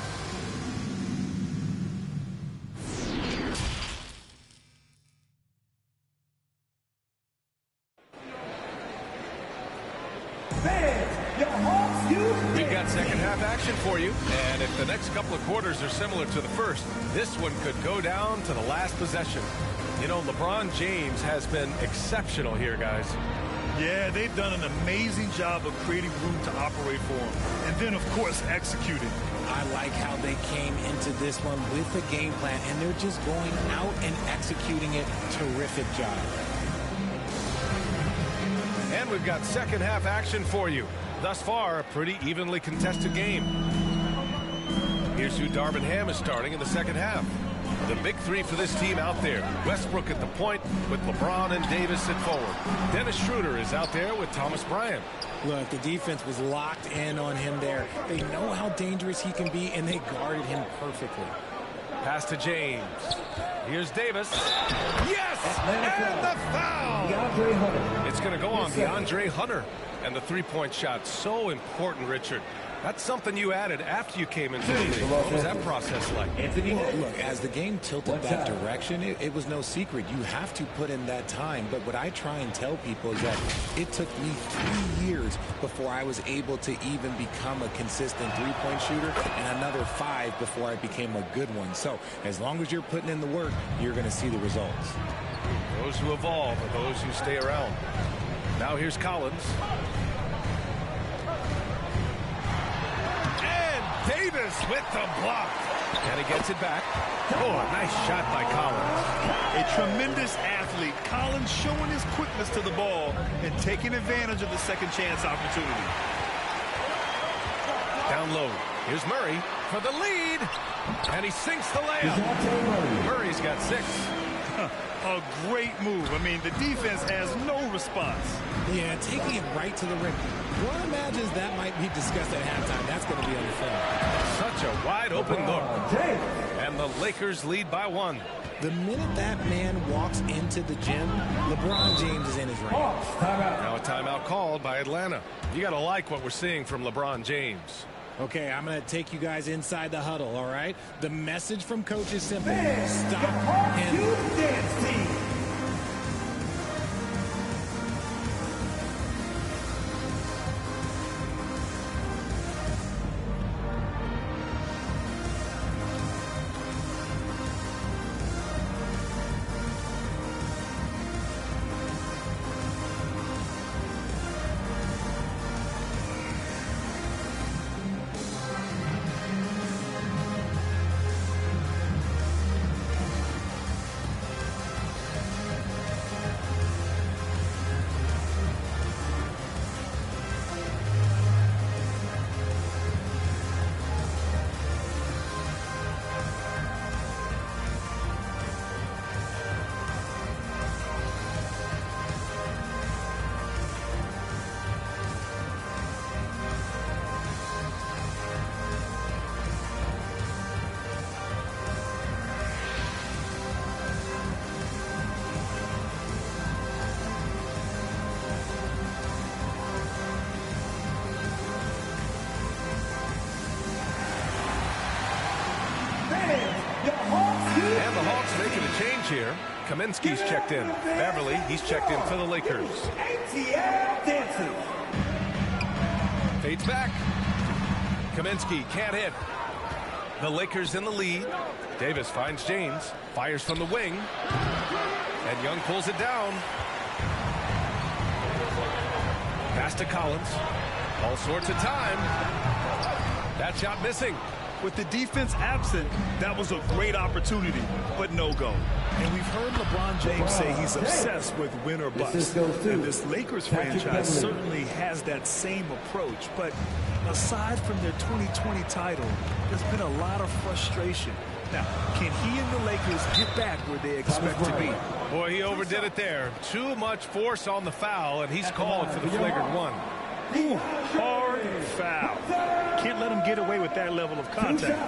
We've got second half action. action for you. And if the next couple of quarters are similar to the first, this one could go down to the last possession. You know, LeBron James has been exceptional here, guys. Yeah, they've done an amazing job of creating room to operate for him. And then, of course, executing. I like how they came into this one with a game plan, and they're just going out and executing it. Terrific job. And we've got second half action for you. Thus far, a pretty evenly contested game. Here's who Darvin Ham is starting in the second half. The big three for this team out there. Westbrook at the point with LeBron and Davis at forward. Dennis Schroeder is out there with Thomas Bryant. Look, the defense was locked in on him there. They know how dangerous he can be, and they guarded him perfectly. Pass to James. Here's Davis. Yes! And the foul! It's going to go on DeAndre Hunter. And the three-point shot, so important, Richard. That's something you added after you came into the league. What was that process like? Well, look, as the game tilted that direction, it was no secret. You have to put in that time. But what I try and tell people is that it took me 3 years before I was able to even become a consistent three-point shooter, and another 5 before I became a good one. So as long as you're putting in the work, you're going to see the results. Those who evolve are those who stay around. Now here's Collins. Davis with the block. And he gets it back. Oh, a nice shot by Collins. A tremendous athlete. Collins showing his quickness to the ball and taking advantage of the second chance opportunity. Down low. Here's Murray for the lead. And he sinks the layup. Murray's got 6. A great move. I mean, the defense has no response. Yeah, taking it right to the rim. One imagines that might be discussed at halftime. That's going to be on the film. Such a wide open look. And the Lakers lead by 1. The minute that man walks into the gym, LeBron James is in his range. Now a timeout called by Atlanta. You got to like what we're seeing from LeBron James. Okay, I'm going to take you guys inside the huddle, all right? The message from coach is simple. Stop him. And the Hawks making a change here. Kaminsky's checked in. Beverly, he's checked in for the Lakers. Fades back. Kaminsky can't hit. The Lakers in the lead. Davis finds James. Fires from the wing. And Young pulls it down. Pass to Collins. All sorts of time. That shot missing. With the defense absent, that was a great opportunity, but no go. And we've heard LeBron James say he's obsessed with win or bust. And this Lakers franchise certainly has that same approach. But aside from their 2020 title, there's been a lot of frustration. Now, can he and the Lakers get back where they expect to be? Boy, he overdid it there. Too much force on the foul, and he's called for the flagrant one. Ooh, hard foul. Can't let him get away with that level of contact.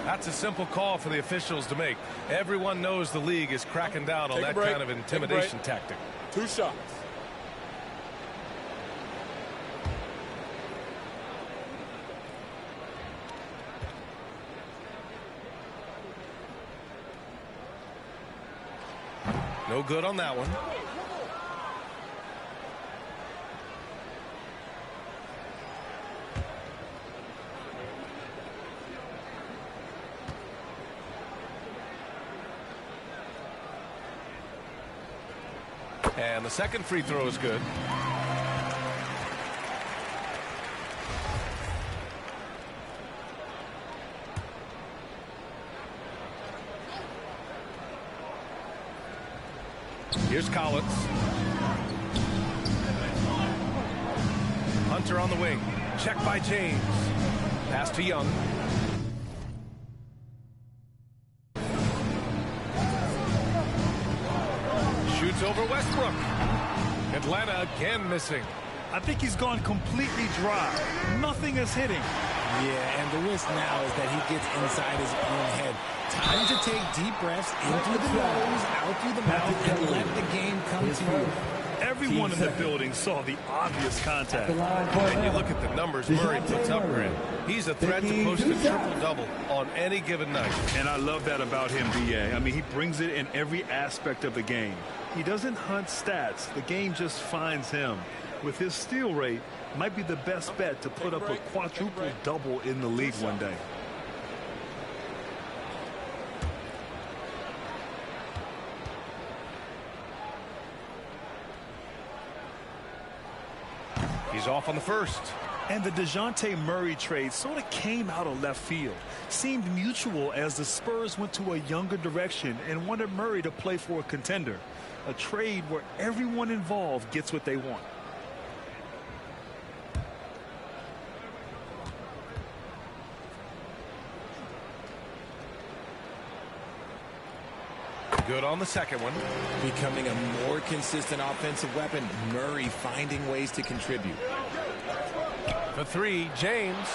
That's a simple call for the officials to make. Everyone knows the league is cracking down on that kind of intimidation tactic. 2 shots. No good on that one. And the second free throw is good. Here's Collins. Hunter on the wing. Check by James. Pass to Young. Shoots over Westbrook. Atlanta again missing. I think he's gone completely dry. Nothing is hitting. Yeah, and the risk now is that he gets inside his own head. Time to take deep breaths in through the nose, out through the mouth, and let the game come to you. Everyone in the building saw the obvious contact. And you look at the numbers Murray puts up, Grant. He's a threat to post a triple-double on any given night. And I love that about him, B.A. I mean, he brings it in every aspect of the game. He doesn't hunt stats. The game just finds him. With his steal rate, might be the best bet to put up a quadruple-double in the league one day. He's off on the first. And the DeJounte Murray trade sort of came out of left field. Seemed mutual as the Spurs went to a younger direction and wanted Murray to play for a contender. A trade where everyone involved gets what they want. Good on the second one. Becoming a more consistent offensive weapon, Murray finding ways to contribute. For three, James.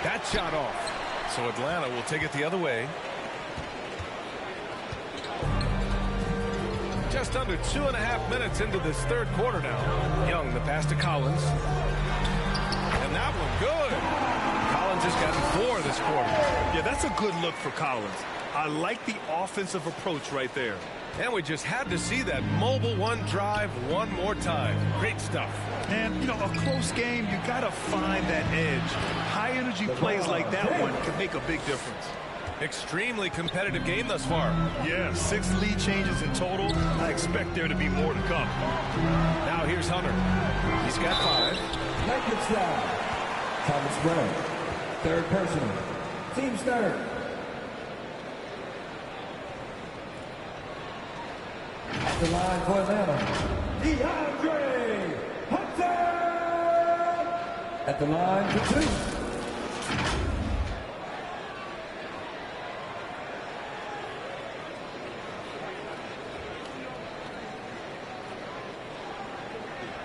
That shot off. So Atlanta will take it the other way. Just under 2.5 minutes into this third quarter now. Young, the pass to Collins. And that one good. Collins has gotten 4 this quarter. Yeah, that's a good look for Collins. I like the offensive approach right there. And we just had to see that mobile one drive one more time. Great stuff. And, you know, a close game, you got to find that edge. High-energy plays like that one can make a big difference. Extremely competitive game thus far. Yeah, 6 lead changes in total. I expect there to be more to come. Now here's Hunter. He's got 5. Record style. Thomas Brown. Third personal. Team's third. At the line for Atlanta, DeAndre Hunter. At the line for 2.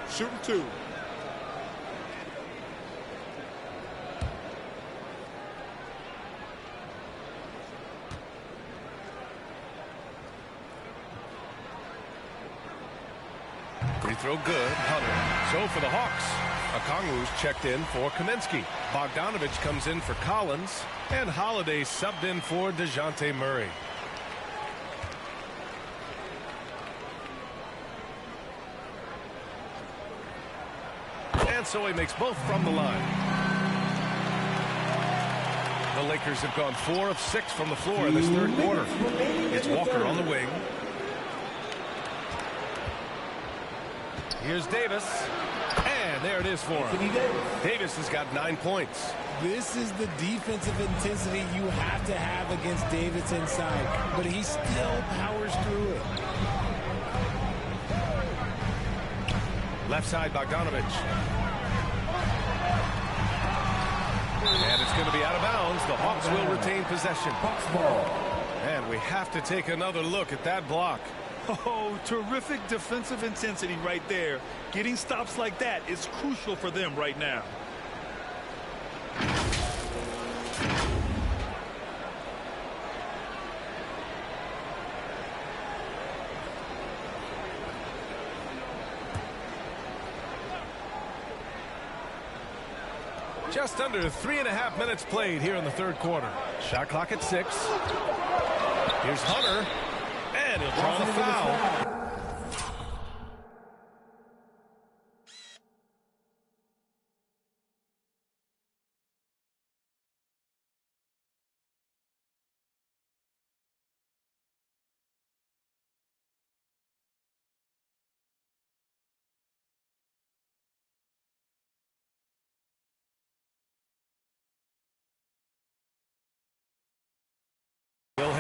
Shooting 2. Free throw good. Hunter. So for the Hawks, Okongwu's checked in for Kaminsky. Bogdanovich comes in for Collins. And Holiday subbed in for DeJounte Murray. And so he makes both from the line. The Lakers have gone 4 of 6 from the floor in this third quarter. It's Walker on the wing. Here's Davis. And there it is for him. Davis has got 9 points. This is the defensive intensity you have to have against Davis inside, but he still powers through it. Left side, Bogdanovich. And it's going to be out of bounds. The Hawks will retain possession. Hawks ball. And we have to take another look at that block. Oh, terrific defensive intensity right there. Getting stops like that is crucial for them right now. Just under 3.5 minutes played here in the third quarter. Shot clock at 6. Here's Hunter. And he'll draw the foul.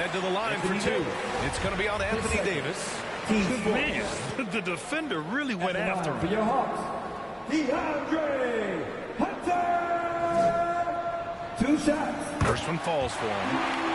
head to the line for two. It's going to be on Anthony Davis. Man, the defender really went after him. For your Hawks, DeAndre Hunter. 2 shots. First one falls for him.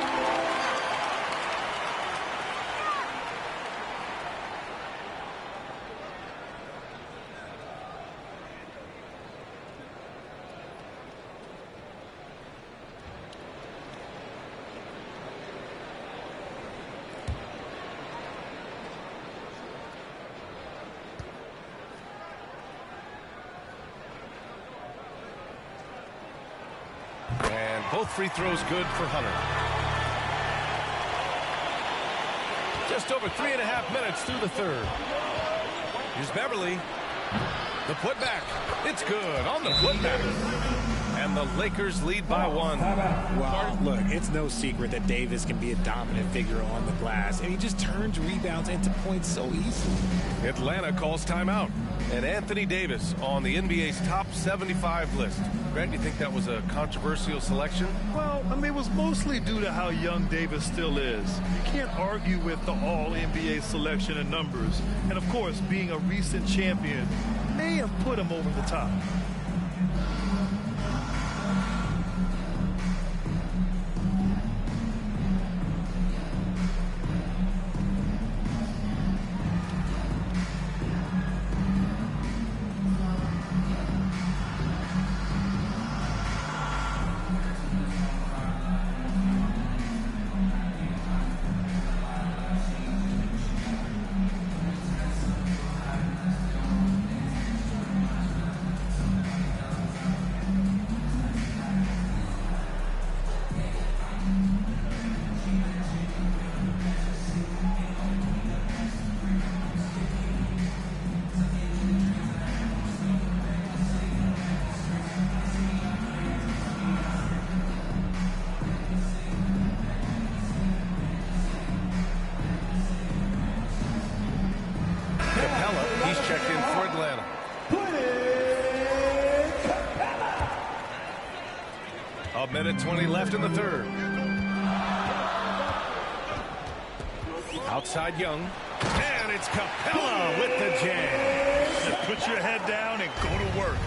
Both free throws good for Hunter. Just over 3.5 minutes through the third. Here's Beverly. The putback. It's good on the putback. And the Lakers lead by 1. Well, look, it's no secret that Davis can be a dominant figure on the glass, and he just turns rebounds into points so easily. Atlanta calls timeout. And Anthony Davis on the NBA's top 75 list. Grant, you think that was a controversial selection? Well, I mean, it was mostly due to how young Davis still is. You can't argue with the all-NBA selection and numbers. And, of course, being a recent champion may have put him over the top. Minute 20 left in the third. Outside Young. And it's Capella with the jam. Just put your head down and go to work.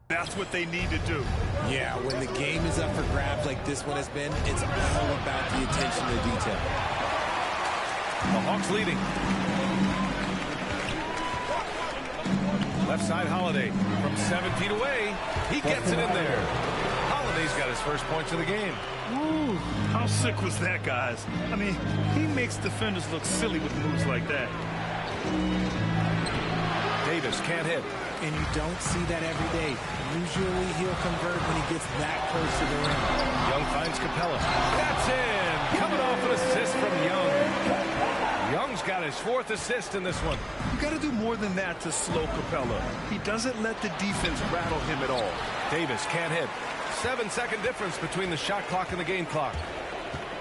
That's what they need to do. Yeah, when the game is up for grabs like this one has been, it's all about the attention to detail. The Hawks leading. Left side Holiday from 7 feet away. He gets it in there. Holiday's got his first points of the game. Ooh, how sick was that, guys? I mean, he makes defenders look silly with moves like that. Davis can't hit. And you don't see that every day. Usually he'll convert when he gets that close to the rim. Young finds Capella. That's in. Coming off an assist from Young. Young's got his 4th assist in this one. You got to do more than that to slow Capella. He doesn't let the defense rattle him at all. Davis can't hit. 7-second difference between the shot clock and the game clock.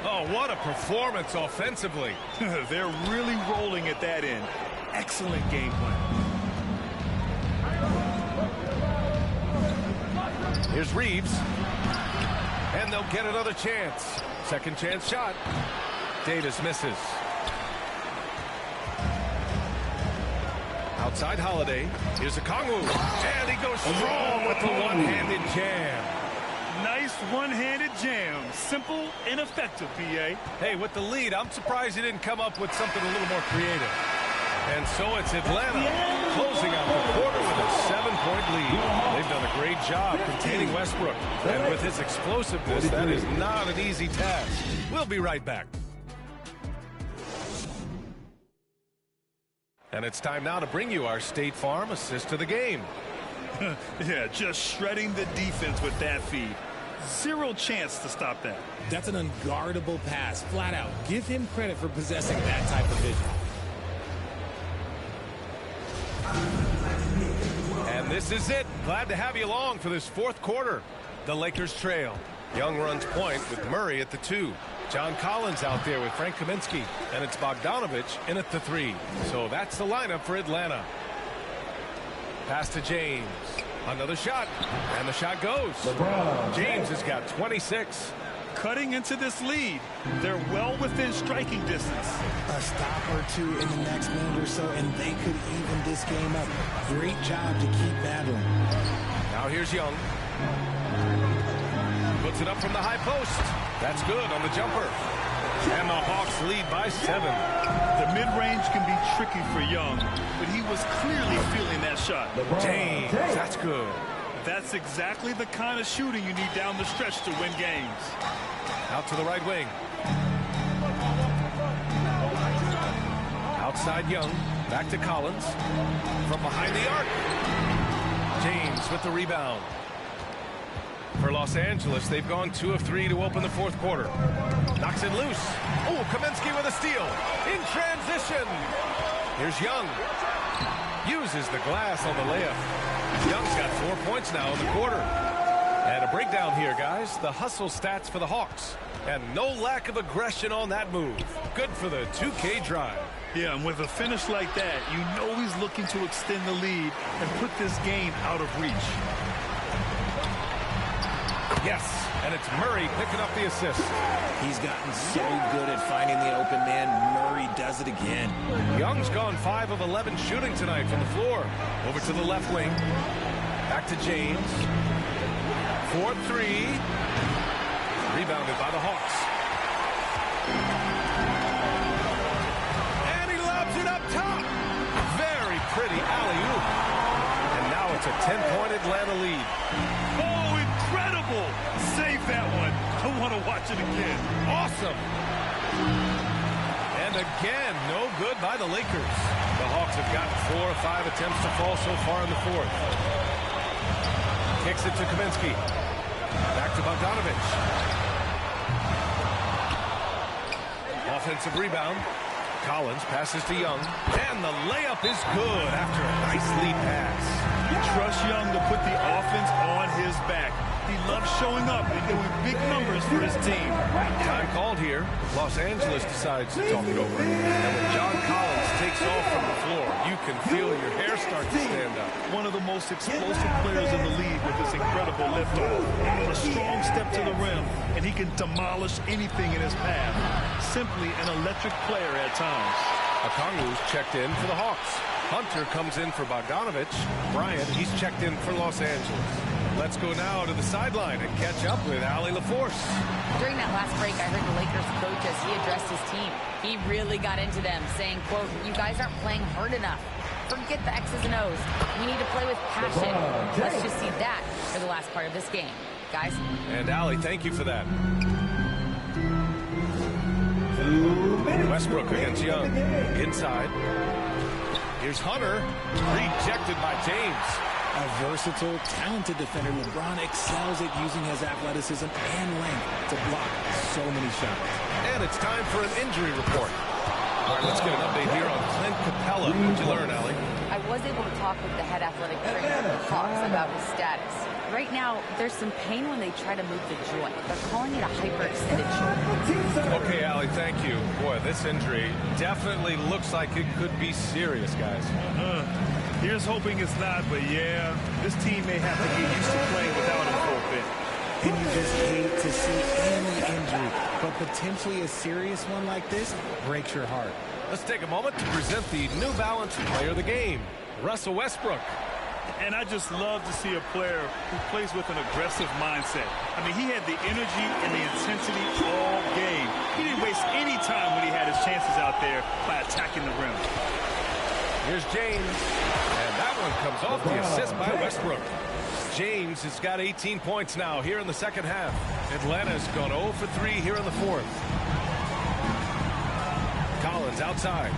Oh, what a performance offensively. They're really rolling at that end. Excellent game plan. Here's Reeves. And they'll get another chance. Second chance shot. Davis misses. Outside Holiday. Here's a Kongwu. And he goes strong with the one-handed jam. Nice one-handed jam. Simple and effective, PA. Hey, with the lead, I'm surprised he didn't come up with something a little more creative. And so it's Atlanta closing out the quarter with a 7-point lead. They've done a great job containing Westbrook. And with his explosiveness, that is not an easy task. We'll be right back. And it's time now to bring you our State Farm assist of the game. Yeah, just shredding the defense with that feed. Zero chance to stop that. That's an unguardable pass, flat out. Give him credit for possessing that type of vision. And this is it. Glad to have you along for this 4th quarter. The Lakers trail. Young runs point with Murray at the 2. John Collins out there with Frank Kaminsky. And it's Bogdanovich in at the 3. So that's the lineup for Atlanta. Pass to James. Another shot. And the shot goes. James has got 26. cutting into this lead. They're well within striking distance. A stop or two in the next minute or so, and they could even this game up. Great job to keep battling. Now here's Young. Puts it up from the high post. That's good on the jumper. And the Hawks lead by 7. The mid-range can be tricky for Young, but he was clearly feeling that shot. James, that's good. That's exactly the kind of shooting you need down the stretch to win games. Out to the right wing. Outside Young. Back to Collins. From behind the arc. James with the rebound. For Los Angeles, they've gone 2 of 3 to open the fourth quarter. Knocks it loose. Oh, Kaminsky with a steal. In transition. Here's Young. Uses the glass on the layup. Young's got 4 points now in the quarter. And a breakdown here, guys. The hustle stats for the Hawks. And no lack of aggression on that move. Good for the 2K drive. Yeah, and with a finish like that, you know he's looking to extend the lead and put this game out of reach. Yes, and it's Murray picking up the assist. He's gotten so good at finding the open man. Murray does it again. Young's gone 5 of 11 shooting tonight from the floor. Over to the left wing. Back to James. 4-3. Rebounded by the Hawks. And he lobs it up top. Very pretty alley-oop. And now it's a 10-point Atlanta lead. Oh, incredible! Save that one. I want to watch it again. Awesome. And again, no good by the Lakers. The Hawks have gotten 4 of 5 attempts to fall so far in the fourth. Kicks it to Kaminsky. Back to Bogdanovich. Offensive rebound. Collins passes to Young. And the layup is good after a nice lead pass. You trust Young to put the offense on his back. He loves showing up and doing big numbers for his team. Time called here. Los Angeles decides to talk it over. And when John Collins takes off from the floor, you can feel your hair start to stand up. One of the most explosive players in the league with this incredible liftoff. A strong step to the rim, and he can demolish anything in his path. Simply an electric player at times. Okongwu's checked in for the Hawks. Hunter comes in for Bogdanovich. Bryant, he's checked in for Los Angeles. Let's go now to the sideline and catch up with Allie LaForce. During that last break, I heard the Lakers coach as he addressed his team. He really got into them, saying, quote, "You guys aren't playing hard enough. Forget the X's and O's. We need to play with passion." Let's just see that for the last part of this game. Guys. And Allie, thank you for that. Westbrook against Young. Inside. Here's Hunter. Rejected by James. A versatile, talented defender, LeBron excels at using his athleticism and length to block so many shots. And it's time for an injury report. All right, let's get an update here on Clint Capella. What'd you learn, Allie? I was able to talk with the head athletic trainer of the Hawks about his status. Right now, there's some pain when they try to move the joint. They're calling it a hyperextended shoulder. Okay, Allie, thank you. Boy, this injury definitely looks like it could be serious, guys. Here's hoping it's not, but yeah, this team may have to get used to playing without him for a bit. And you just hate to see any injury, but potentially a serious one like this breaks your heart. Let's take a moment to present the New Balance Player of the Game, Russell Westbrook. And I just love to see a player who plays with an aggressive mindset. I mean, he had the energy and the intensity all game. He didn't waste any time when he had his chances out there by attacking the rim. Here's James, and that one comes off the assist by Westbrook. James has got 18 points now here in the second half. Atlanta's gone 0 for 3 here in the fourth. Collins outside.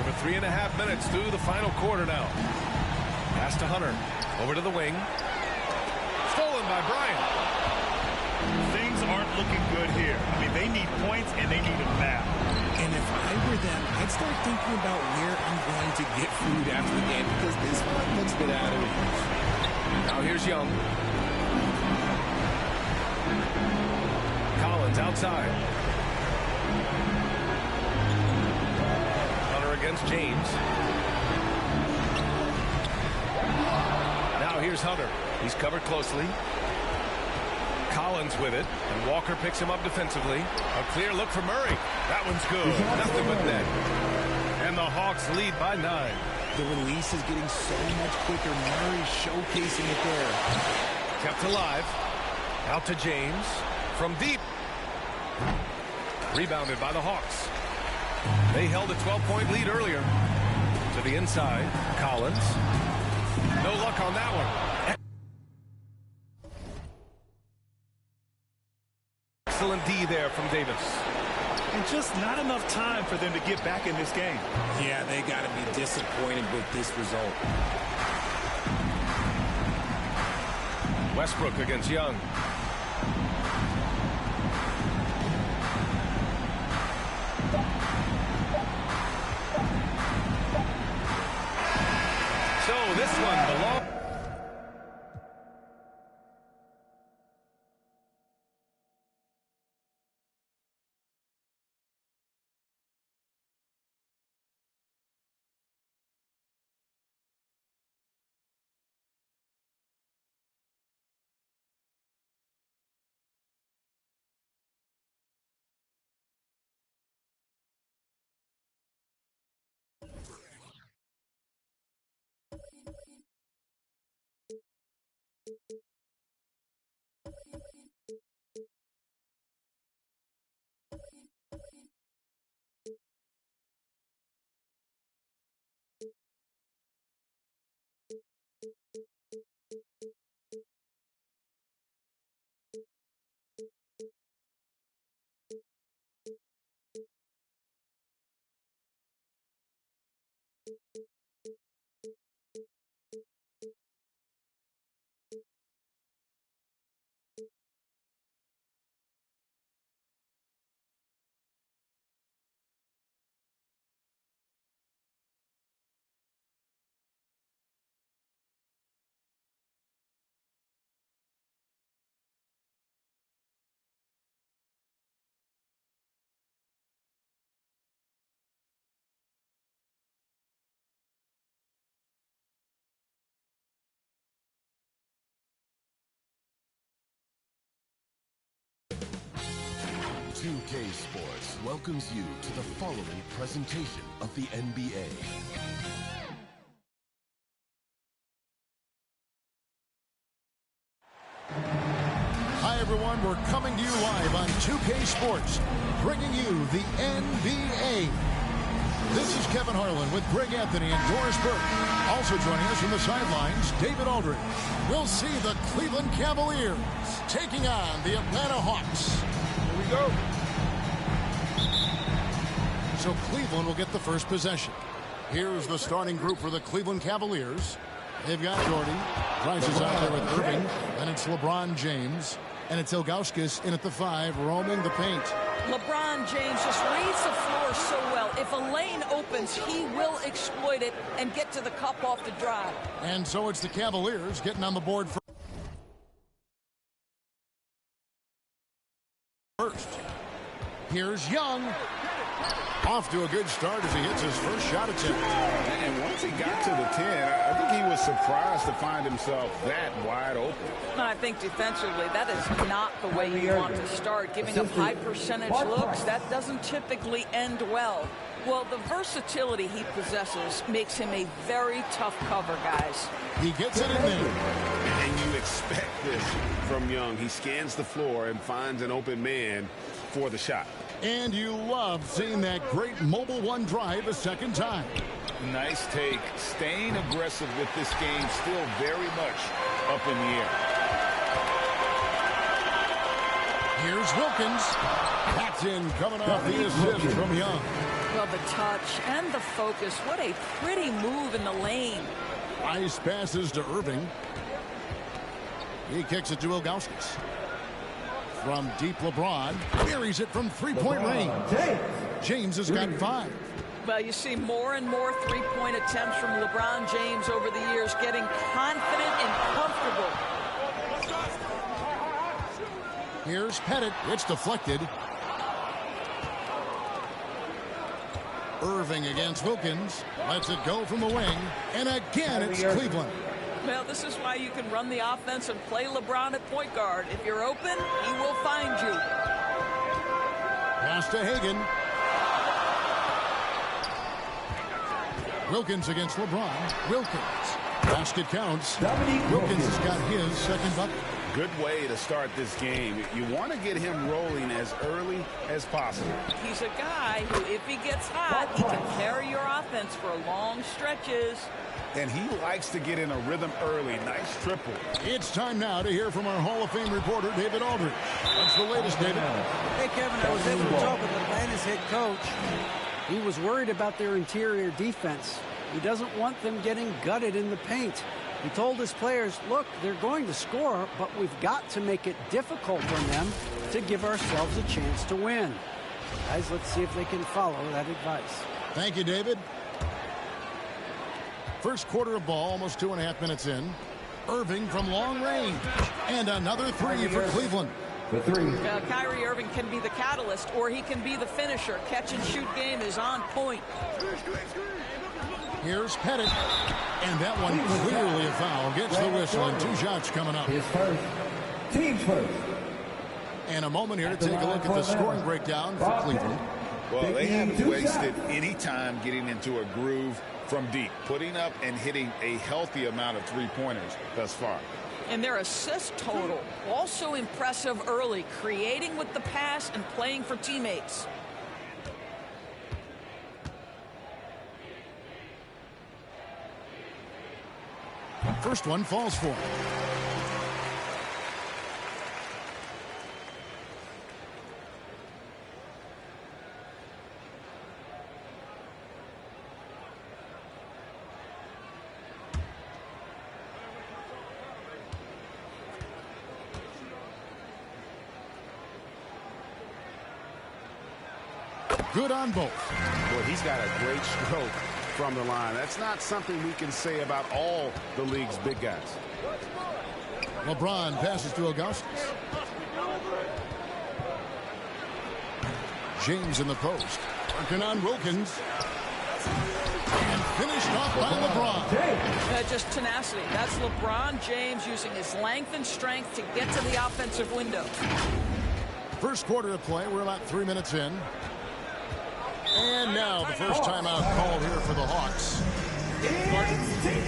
Over 3.5 minutes through the final quarter now. Pass to Hunter. Over to the wing. Stolen by Bryant. Things aren't looking good here. I mean, they need points and they need them now. And if I were them, I'd start thinking about where I'm going to get food after the game because this one looks a bit out of reach. Now here's Young. Collins outside. Hunter against James. Now here's Hunter. He's covered closely. Collins with it, and Walker picks him up defensively. A clear look for Murray. That one's good. Nothing but net. And the Hawks lead by 9. The release is getting so much quicker. Murray showcasing it there. Kept alive. Out to James. From deep. Rebounded by the Hawks. They held a 12-point lead earlier. To the inside. Collins. No luck on that one. Excellent D there from Davis. And just not enough time for them to get back in this game. Yeah, they got to be disappointed with this result. Westbrook against Young. So this one belongs. UK Sports welcomes you to the following presentation of the NBA. Hi, everyone. We're coming to you live on 2K Sports, bringing you the NBA. This is Kevin Harlan with Greg Anthony and Doris Burke. Also joining us from the sidelines, David Aldridge. We'll see the Cleveland Cavaliers taking on the Atlanta Hawks. Here we go. So Cleveland will get the first possession. Here's the starting group for the Cleveland Cavaliers. They've got Jordan. Price is out there with Irving. And it's LeBron James. And it's Ilgauskas in at the 5, roaming the paint. LeBron James just reads the floor so well. If a lane opens, he will exploit it and get to the cup off the drive. And so it's the Cavaliers getting on the board first. Here's Young. Off to a good start as he hits his first shot attempt. And once he got to the 10, I think he was surprised to find himself that wide open. I think defensively, that is not the way you want to start. Giving up high percentage looks, that doesn't typically end well. Well, the versatility he possesses makes him a very tough cover, guys. He gets it in there. And you expect this from Young. He scans the floor and finds an open man for the shot. And you love seeing that great mobile one drive a second time. Nice take. Staying aggressive with this game, still very much up in the air. Here's Wilkins. That's in, coming off the assist from Young. Well, the touch and the focus. What a pretty move in the lane. Nice passes to Irving. He kicks it to Ilgauskas. From deep, LeBron buries it from three-point range. James has got 5. Well, you see more and more three-point attempts from LeBron James over the years, getting confident and comfortable. Here's Pettit. It's deflected. Irving against Wilkins. Lets it go from the wing. And again, it's Cleveland. Well, this is why you can run the offense and play LeBron at point guard. If you're open, he will find you. Pass to Hagan. Wilkins against LeBron. Wilkins. Basket counts. Wilkins has got his second bucket. Good way to start this game. You want to get him rolling as early as possible. He's a guy who, if he gets hot, he can carry your offense for long stretches. And he likes to get in a rhythm early. Nice triple. It's time now to hear from our Hall of Fame reporter, David Aldridge. What's the latest, David? Hey, Kevin, I was able to talk with Atlanta's head coach. He was worried about their interior defense. He doesn't want them getting gutted in the paint. He told his players, look, they're going to score, but we've got to make it difficult on them to give ourselves a chance to win. Guys, let's see if they can follow that advice. Thank you, David. First quarter of ball, almost 2.5 minutes in. Irving from long range. And another three for Cleveland. The three. Kyrie Irving can be the catalyst, or he can be the finisher. Catch-and-shoot game is on point. Here's Pettit. And that one clearly a foul. Gets the whistle, and 2 shots coming up. His first. Team's first. And a moment here to take a look at the scoring breakdown for Cleveland. Well, they haven't wasted any time getting into a groove from deep, putting up and hitting a healthy amount of three-pointers thus far. And their assist total, also impressive early, creating with the pass and playing for teammates. First one falls for him. Good on both. Boy, he's got a great stroke from the line. That's not something we can say about all the league's big guys. LeBron passes to Augustus. James in the post. Working on Wilkins. And finished off by LeBron. Just tenacity. That's LeBron James using his length and strength to get to the offensive window. First quarter of play. We're about 3 minutes in. And now the first timeout called here for the Hawks. It's team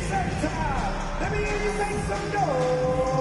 time. Let me hear you make some noise.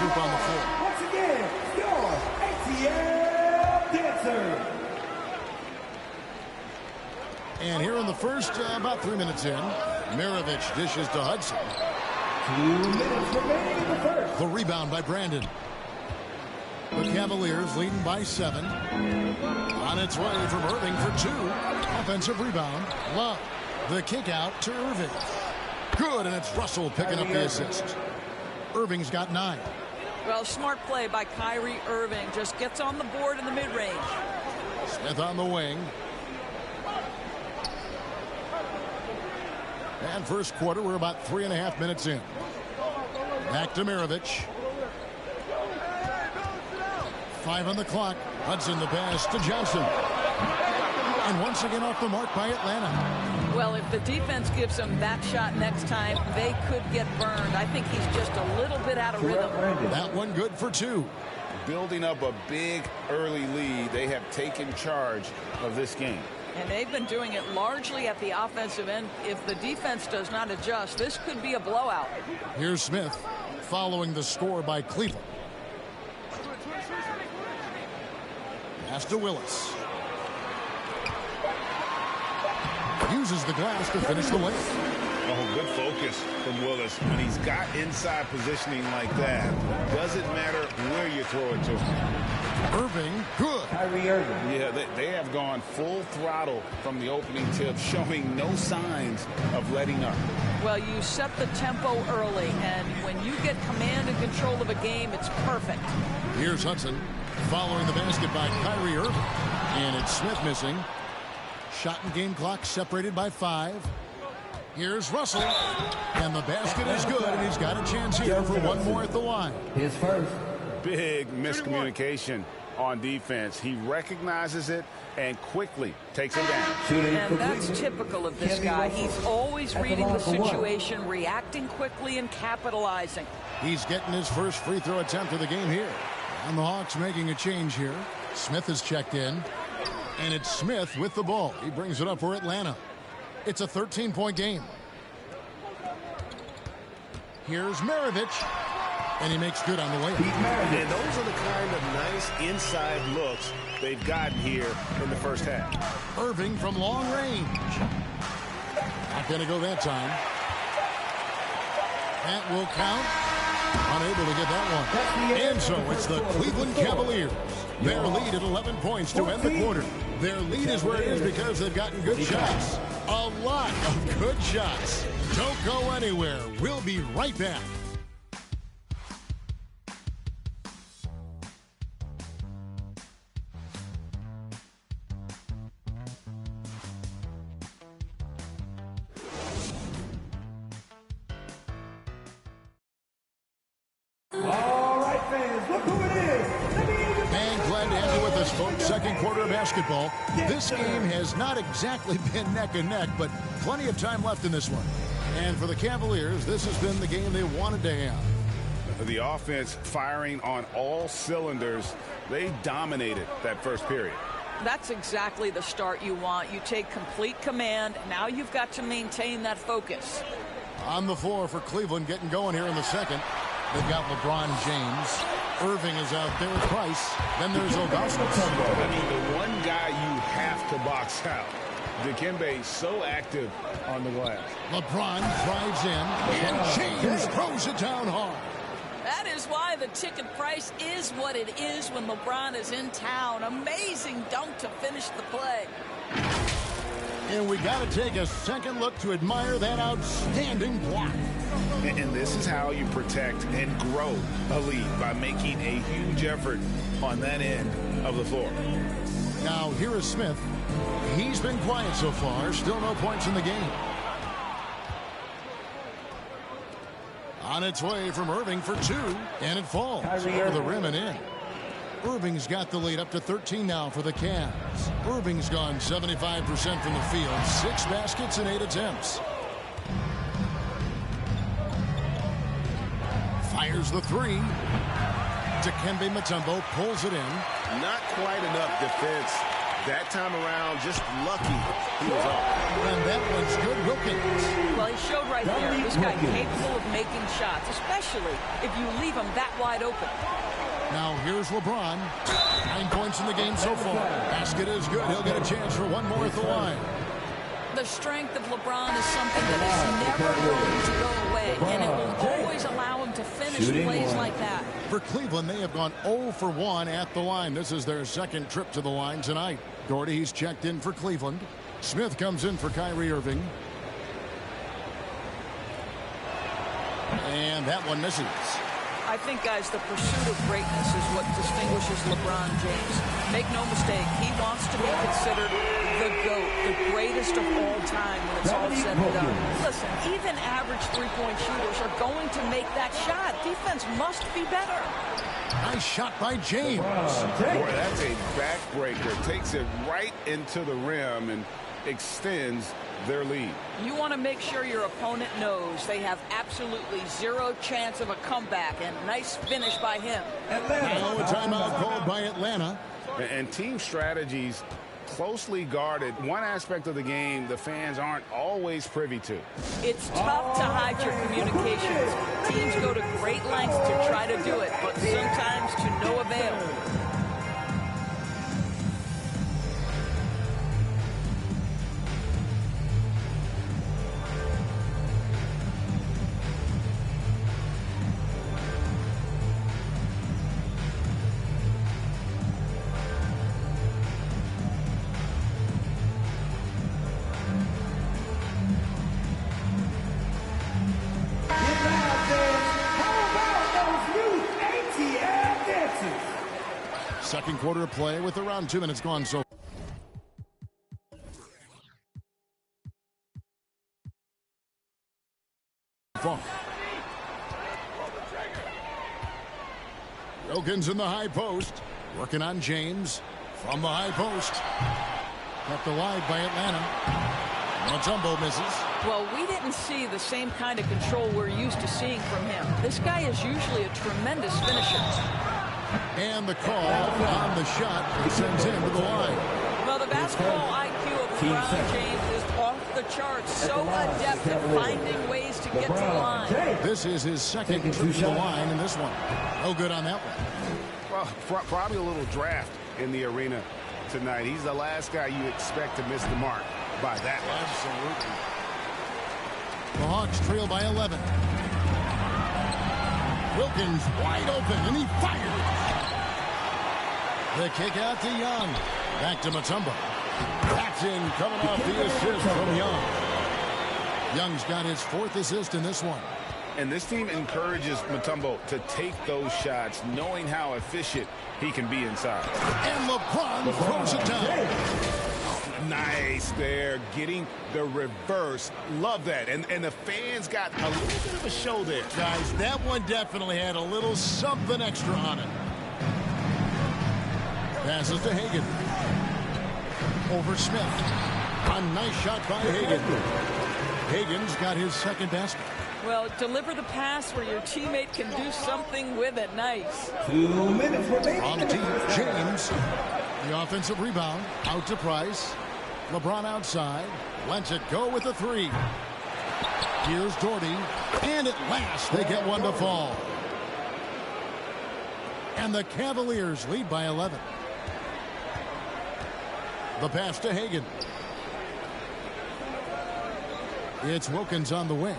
Group on the floor. Once again, your ATL dancer. And here in the first, about 3 minutes in, Maravich dishes to Hudson. 2 minutes remaining in the first. The rebound by Brandon. The Cavaliers leading by 7. On its way from Irving for 2. Offensive rebound. Love. The kick out to Irving. Good, and it's Russell picking up the assist. Irving's got 9. Well, smart play by Kyrie Irving. Just gets on the board in the mid-range. Smith on the wing. And first quarter, we're about 3.5 minutes in. Back to Maravich. 5 on the clock. Hudson the pass to Johnson. And once again off the mark by Atlanta. Well, if the defense gives them that shot next time, they could get burned. I think he's just a little bit out of rhythm. That one good for 2. Building up a big early lead, they have taken charge of this game. And they've been doing it largely at the offensive end. If the defense does not adjust, this could be a blowout. Here's Smith following the score by Cleveland. Pass to Willis. Uses the glass to finish the lane. Oh, good focus from Willis. When he's got inside positioning like that, doesn't matter where you throw it to. Irving, good. Kyrie Irving. Yeah, they have gone full throttle from the opening tip, showing no signs of letting up. Well, you set the tempo early, and when you get command and control of a game, it's perfect. Here's Hudson following the basket by Kyrie Irving. And it's Smith missing. Shot and game clock separated by 5. Here's Russell. And the basket is good, and he's got a chance here for one more at the line. His first. Big miscommunication on defense. He recognizes it and quickly takes it down. And that's typical of this guy. He's always reading the situation, reacting quickly, and capitalizing. He's getting his first free throw attempt of the game here. And the Hawks making a change here. Smith is checked in. And it's Smith with the ball. He brings it up for Atlanta. It's a 13-point game. Here's Maravich. And he makes good on the layup. And those are the kind of nice inside looks they've gotten here in the first half. Irving from long range. Not going to go that time. That will count. Unable to get that one. And so it's the Cleveland Cavaliers. Their lead at 11 points to end the quarter. Their lead is where it is because they've gotten good shots. A lot of good shots. Don't go anywhere. We'll be right back. Second quarter of basketball. This game has not exactly been neck and neck, but plenty of time left in this one. And for the Cavaliers, this has been the game they wanted to have. The offense firing on all cylinders. They dominated that first period. That's exactly the start you want. You take complete command. Now you've got to maintain that focus. On the floor for Cleveland getting going here in the second. They've got LeBron James. Irving is out there with Price. Then there's Augustus. I mean, the one guy you have to box out. Dikembe so active on the glass. LeBron drives in, and James throws it down hard. That is why the ticket price is what it is when LeBron is in town. Amazing dunk to finish the play. And we got to take a second look to admire that outstanding block. And this is how you protect and grow a lead, by making a huge effort on that end of the floor. Now here is Smith. He's been quiet so far. Still no points in the game. On its way from Irving for 2. And it falls over the rim and in. Irving's got the lead up to 13 now for the Cavs. Irving's gone 75% from the field. 6 baskets and 8 attempts. Fires the 3. Dikembe Mutombo pulls it in. Not quite enough defense that time around. Just lucky he was off. And that one's good. Wilkins. Well, he showed right there. This guy capable of making shots, especially if you leave him that wide open. Now here's LeBron. 9 points in the game so far. Basket is good. He'll get a chance for one more at the line. The strength of LeBron is something that is never going to go away, and it will always allow him to finish plays like that. For Cleveland, they have gone 0 for 1 at the line. This is their second trip to the line tonight. Doherty's checked in for Cleveland. Smith comes in for Kyrie Irving. And that one misses. I think, guys, the pursuit of greatness is what distinguishes LeBron James. Make no mistake, he wants to be considered the GOAT, the greatest of all time when it's all said and done. Listen, average three-point shooters are going to make that shot. Defense must be better. Nice shot by James. Boy, that's a backbreaker. Takes it right into the rim and extends their lead. You want to make sure your opponent knows they have absolutely zero chance of a comeback, and nice finish by him. Now a timeout called by Atlanta. And team strategies closely guarded. One aspect of the game the fans aren't always privy to. It's tough to hide your communications. Teams go to great lengths to try to do it, but sometimes to no avail. Second quarter of play with around 2 minutes gone so far. Wilkins in the high post. Working on James from the high post. Kept alive by Atlanta. Mutombo misses. Well, we didn't see the same kind of control we're used to seeing from him. This guy is usually a tremendous finisher. And the call on the shot that sends him to the line. Well, the basketball IQ of LeBron James is off the charts. So adept at finding ways to get to the line. This is his second trip to the line in this one. No good on that one. Well, probably a little draft in the arena tonight. He's the last guy you expect to miss the mark by that much. Absolutely. The Hawks trail by 11. Wilkins wide open, and he fires. The kick out to Young. Back to Mutombo. Paxson coming off the assist from Young. Young's got his fourth assist in this one. And this team encourages Mutombo to take those shots, knowing how efficient he can be inside. And LeBron throws it down. Nice there, getting the reverse. Love that. And the fans got a little bit of a show there. Guys, that one definitely had a little something extra on it. Passes to Hagan. Over Smith. A nice shot by Hagan. Hagan's got his second basket. Well, deliver the pass where your teammate can do something with it. Nice. 2 minutes remaining. On the team, James. The offensive rebound. Out to Price. LeBron outside. Lets it go with the three. Here's Doherty. And at last, they get one to fall. And the Cavaliers lead by 11. The pass to Hagan. It's Wilkins on the wing.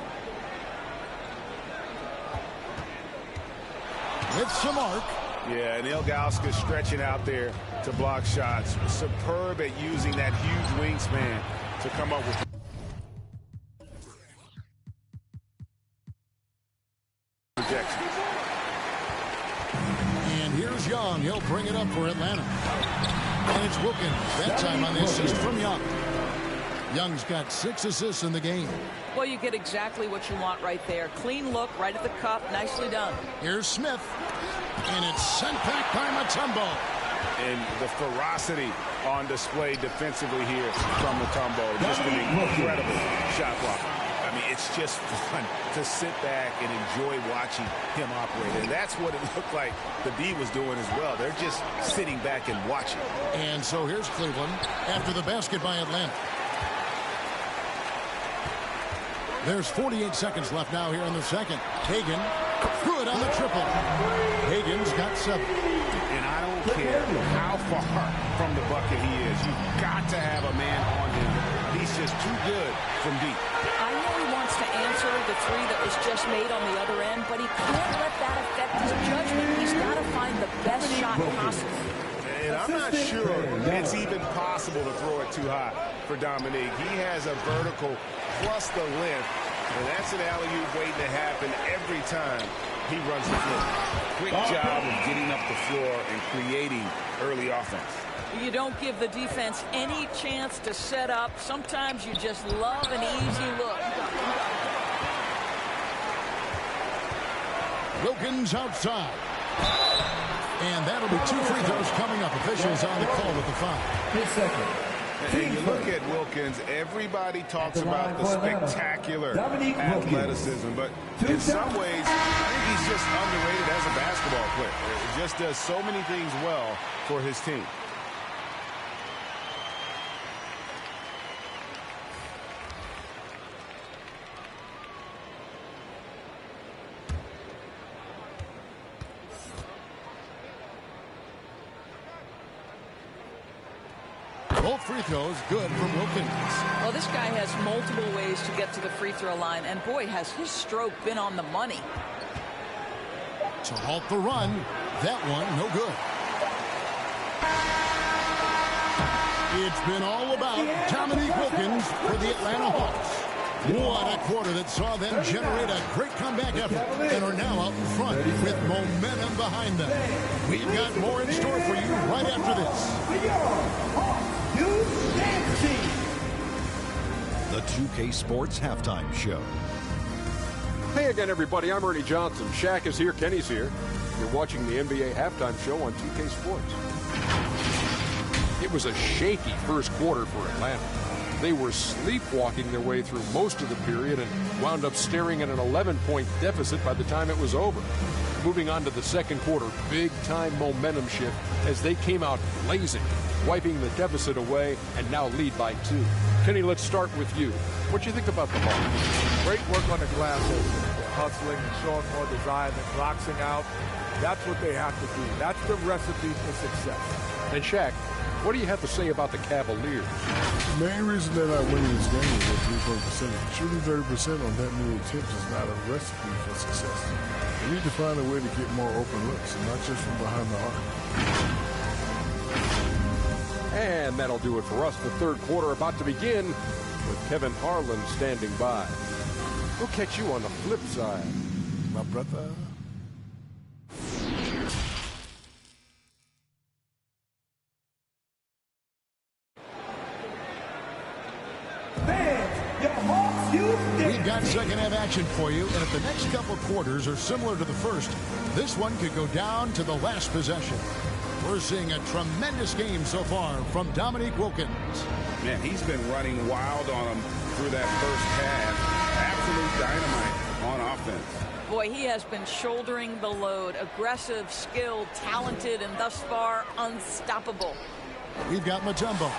With some arc. Yeah, and Ilgauskas stretching out there to block shots. Superb at using that huge wingspan to come up with. Projections. And here's Young. He'll bring it up for Atlanta. And it's Wilkins. That time on the assist from Young. Young's got 6 assists in the game. Well, you get exactly what you want right there. Clean look, right at the cup. Nicely done. Here's Smith. And it's sent back by Mutombo. And the ferocity on display defensively here from Mutombo. Just an incredible shot block. I mean, it's just fun to sit back and enjoy watching him operate. And that's what it looked like the D was doing as well. They're just sitting back and watching. And so here's Cleveland after the basket by Atlanta. There's 48 seconds left now here in the second. Hagan, good on the triple. Hagan's got 7. And I don't care how far from the bucket he is. You've got to have a man on him. He's just too good from deep. I know he wants to answer the three that was just made on the other end, but he can't let that affect his judgment. He's got to find the best shot possible. And I'm not sure it's even possible to throw it too high for Dominique. He has a vertical plus the length, and that's an alley-oop waiting to happen every time he runs the floor. Quick job of getting up the floor and creating early offense. You don't give the defense any chance to set up. Sometimes you just love an easy look. Wilkins outside. And that'll be 2 free throws coming up. Officials on the call with the foul. His second. And you look at Wilkins, everybody talks about the spectacular athleticism, but in some ways, I think he's just underrated as a basketball player. He just does so many things well for his team. Both free throws good from Wilkins. Well, this guy has multiple ways to get to the free throw line, and boy, has his stroke been on the money. To halt the run, that one no good. It's been all about Dominique Wilkins for the Atlanta Hawks. What a quarter that saw them generate a great comeback effort and are now out in front with momentum behind them. We've got more in store for you right after this. The 2K Sports Halftime Show. Hey again, everybody. I'm Ernie Johnson. Shaq is here. Kenny's here. You're watching the NBA Halftime Show on 2K Sports. It was a shaky first quarter for Atlanta. They were sleepwalking their way through most of the period and wound up staring at an 11-point deficit by the time it was over. Moving on to the second quarter, big-time momentum shift as they came out blazing, wiping the deficit away and now lead by 2. Kenny, let's start with you. What do you think about the ball? Great work on the glass opening. They're hustling and showing more desire than boxing out. That's what they have to do. That's the recipe for success. And Shaq, what do you have to say about the Cavaliers? The main reason they're not winning this game is their three-point percentage. Shooting 30% on that many attempts is not a recipe for success. They need to find a way to get more open looks, and not just from behind the arc. And that'll do it for us. The third quarter about to begin with Kevin Harlan standing by. We'll catch you on the flip side, my brother. We've got second half action for you, and if the next couple quarters are similar to the first, this one could go down to the last possession. We're seeing a tremendous game so far from Dominique Wilkins. Man, he's been running wild on him through that first half. Absolute dynamite on offense. Boy, he has been shouldering the load. Aggressive, skilled, talented, and thus far unstoppable. We've got Mutombo.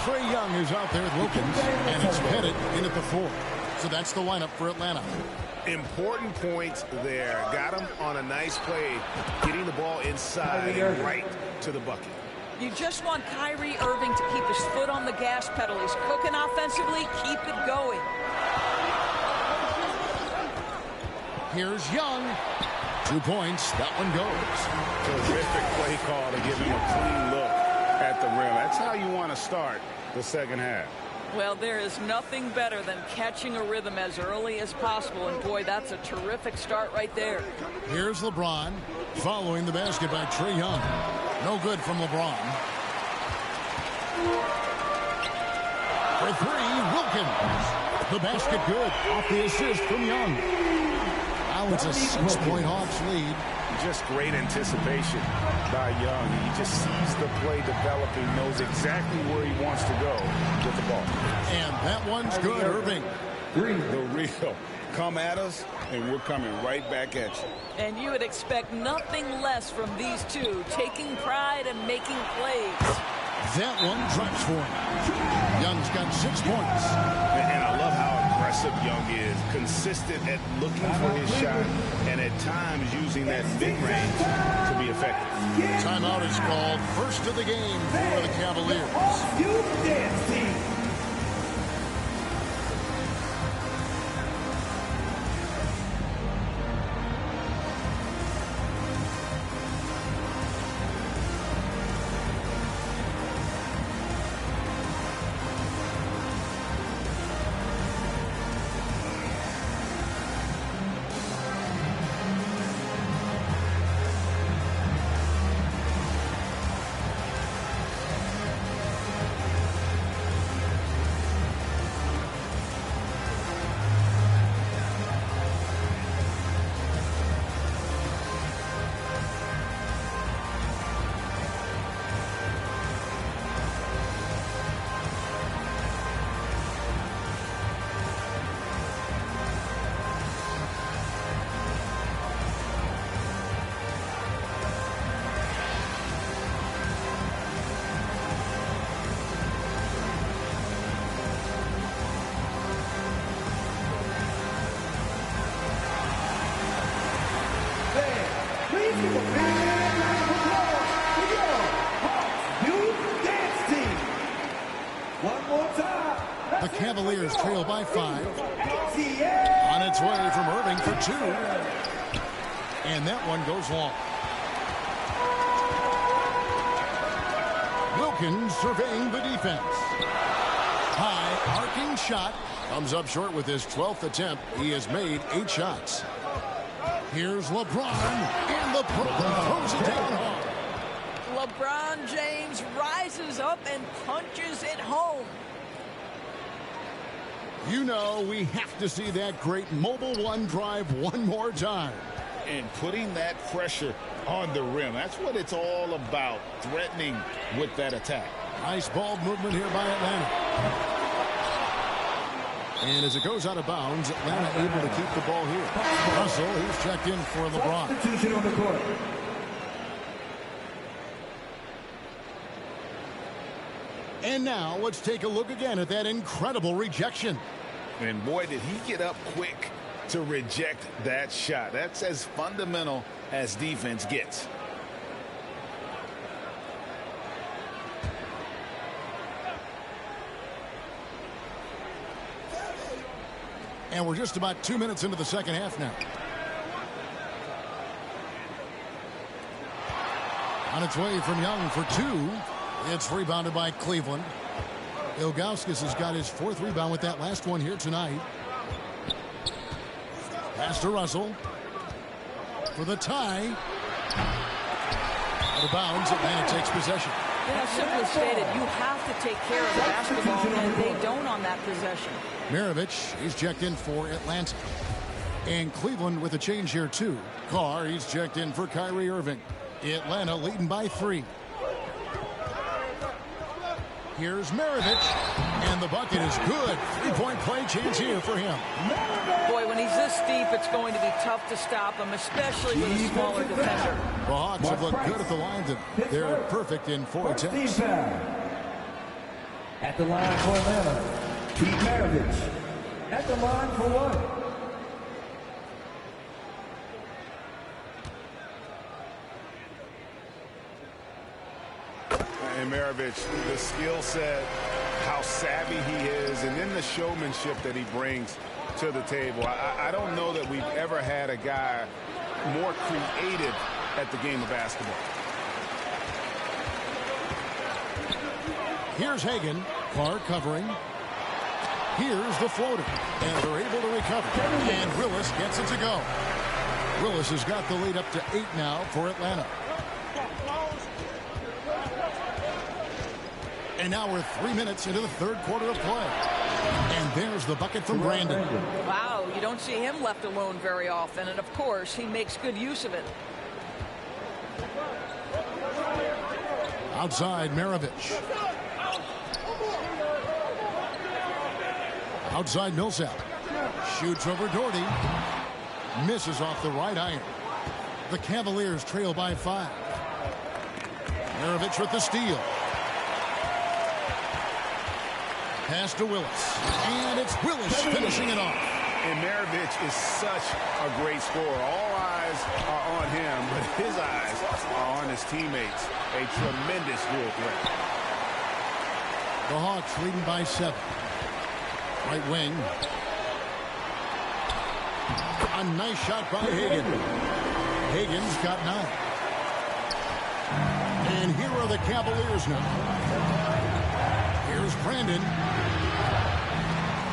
Trae Young is out there with Wilkins, and it's Pettit in at the 4. So that's the lineup for Atlanta. Important points there. Got him on a nice play, getting the ball inside and right to the bucket. You just want Kyrie Irving to keep his foot on the gas pedal. He's cooking offensively. Keep it going. Here's Young. 2 points. That one goes. Terrific play call to give him a clean look at the rim. That's how you want to start the second half. Well, there is nothing better than catching a rhythm as early as possible, and boy, that's a terrific start right there. Here's LeBron following the basket by Trae Young. No good from LeBron. For 3, Wilkins. The basket good. Off the assist from Young. Now it's a 6-point Hawks lead. Just great anticipation by Young. He just sees the play developing, knows exactly where he wants to go with the ball. And that one's good, Irving. The real. Come at us, and we're coming right back at you. And you would expect nothing less from these two, taking pride and making plays. That one drops for him. Young's got 6 points. And I love how aggressive Young is, consistent at looking for his shot, and at times using that mid-range to be effective. Timeout is called. First of the game for the Cavaliers. One more time. The Cavaliers trail by 5. On its way from Irving for 2. And that one goes long. Wilkins surveying the defense. High arcing shot. Comes up short with his 12th attempt. He has made 8 shots. Here's LeBron. And LeBron throws it down hard. LeBron James rises up and punches it home. You know we have to see that great mobile one drive one more time. And putting that pressure on the rim. That's what it's all about, threatening with that attack. Nice ball movement here by Atlanta. And as it goes out of bounds, Atlanta able to keep the ball here. Russell, he's checked in for LeBron. Substitution on the court. And now let's take a look again at that incredible rejection. And boy, did he get up quick to reject that shot. That's as fundamental as defense gets. And we're just about 2 minutes into the second half now. On its way from Young for 2. It's rebounded by Cleveland. Ilgauskas has got his 4th rebound with that last one here tonight. Pass to Russell for the tie. Out of bounds, Atlanta takes possession. You know, simply stated, you have to take care of the basketball, and they don't on that possession. Maravich, he's checked in for Atlanta. And Cleveland with a change here, too. Carr, he's checked in for Kyrie Irving. Atlanta leading by 3. Here's Maravich, and the bucket is good. 3-point play chance here for him. Boy, when he's this deep, it's going to be tough to stop him, especially with a smaller defender. The Hawks have looked good at the line. They're perfect in 4 attempts. At the line for Atlanta, Pete Maravich. At the line for 1. And Maravich, the skill set, how savvy he is, and then the showmanship that he brings to the table. I don't know that we've ever had a guy more creative at the game of basketball. Here's Hagan. Carr covering. Here's the floater. And they're able to recover. And Willis gets it to go. Willis has got the lead up to 8 now for Atlanta. And now we're 3 minutes into the third quarter of play. And there's the bucket from Brandon. Wow, you don't see him left alone very often. And, of course, he makes good use of it. Outside, Maravich. Outside, Millsap. Shoots over Doherty. Misses off the right iron. The Cavaliers trail by 5. Maravich with the steal. Pass to Willis. And it's Willis finishing it off. And Maravich is such a great scorer. All eyes are on him, but his eyes are on his teammates. A tremendous dual threat. The Hawks leading by 7. Right wing. A nice shot by Hagan. Hagan's got 9. And here are the Cavaliers now. Here's Brandon.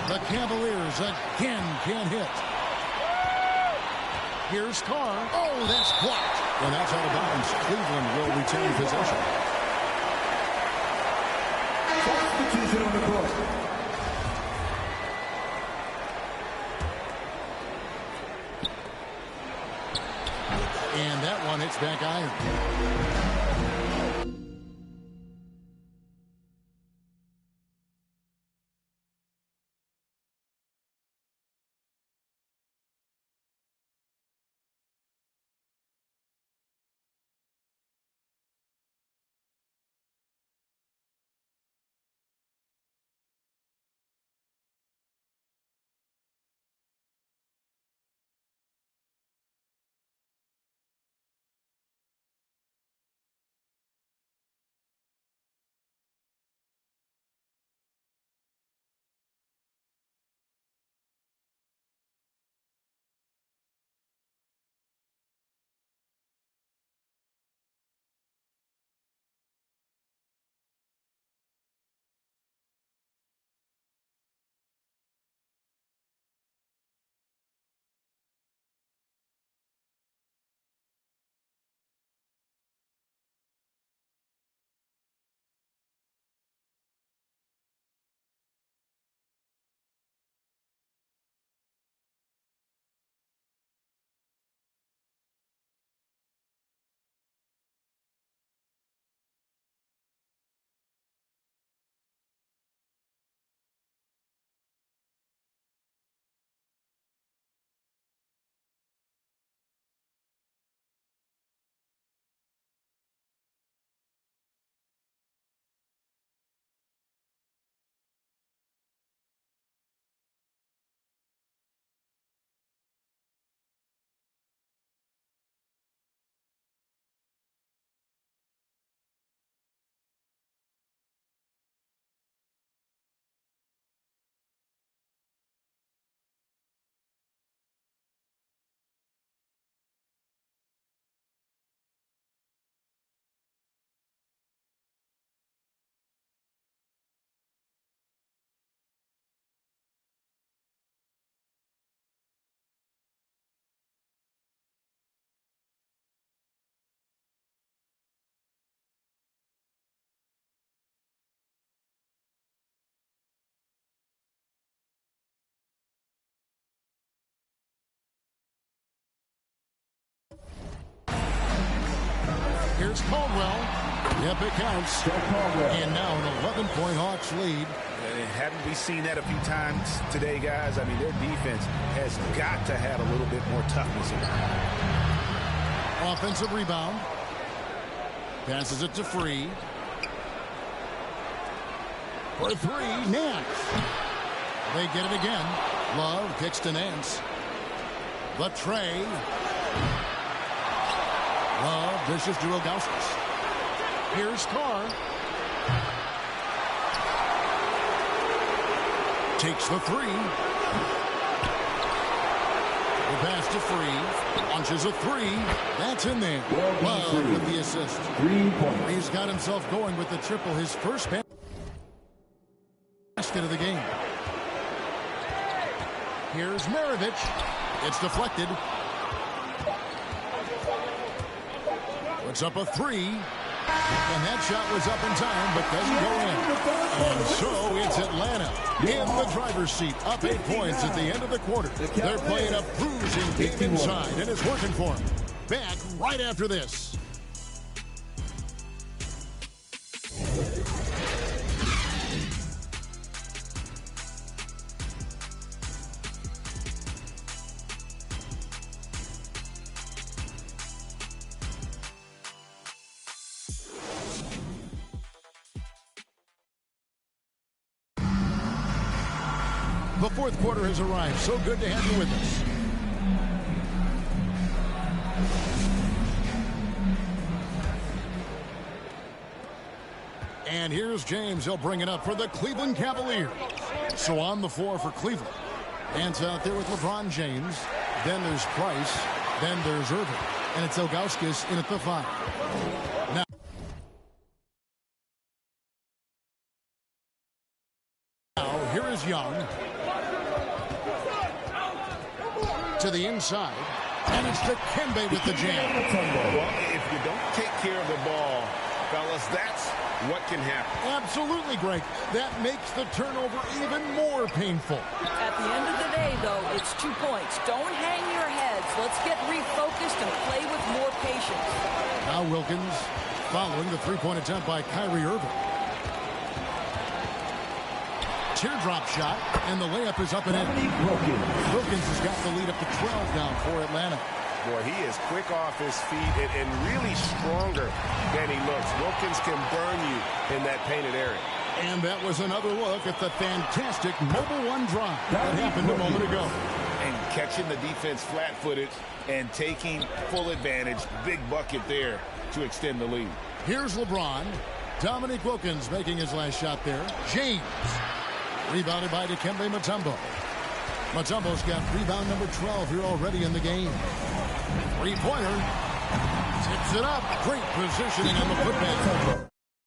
The Cavaliers again can't hit. Here's Carr. Oh, that's blocked. And that's out of bounds. Cleveland will retain possession. Substitution on the court. And that one hits back iron. It's Caldwell. Yep, it counts. And now an 11-point Hawks lead. Haven't we seen that a few times today, guys? I mean, their defense has got to have a little bit more toughness in it. Offensive rebound. Passes it to Free. For three, Nance. They get it again. Love kicks to Nance. The tray. Love dishes to Ilgauskas. Here's Carr. Takes the three. The pass to Free. Launches a three. That's in there. Love with the assist. 3 points. He's got himself going with the triple. His first basket of the game. Here's Maravich. It's deflected. Puts up a three. And that shot was up in time, but doesn't go in. And so it's Atlanta in the driver's seat, up 8 points at the end of the quarter. They're playing a bruising game inside, and it's working for them. Back right after this. The fourth quarter has arrived. So good to have you with us. And here's James. He'll bring it up for the Cleveland Cavaliers. So on the floor for Cleveland. Hands out there with LeBron James. Then there's Price. Then there's Irving. And it's Ilgauskas in at the 5. Now, here is Young. To the inside. And it's Dikembe with the jam. Well, if you don't take care of the ball, fellas, that's what can happen. Absolutely, Greg. That makes the turnover even more painful. At the end of the day, though, it's 2 points. Don't hang your heads. Let's get refocused and play with more patience. Now Wilkins following the three-point attempt by Kyrie Irving. Teardrop shot, and the layup is up and in. Wilkins has got the lead up to 12 now for Atlanta. Boy, he is quick off his feet and really stronger than he looks. Wilkins can burn you in that painted area. And that was another look at the fantastic Mobile One drive that happened a moment ago. And catching the defense flat-footed and taking full advantage. Big bucket there to extend the lead. Here's LeBron. Dominique Wilkins making his last shot there. James. Rebounded by Dikembe Mutombo. Mutombo's got rebound number 12 here already in the game. Three-pointer. Tips it up. Great positioning on the putback.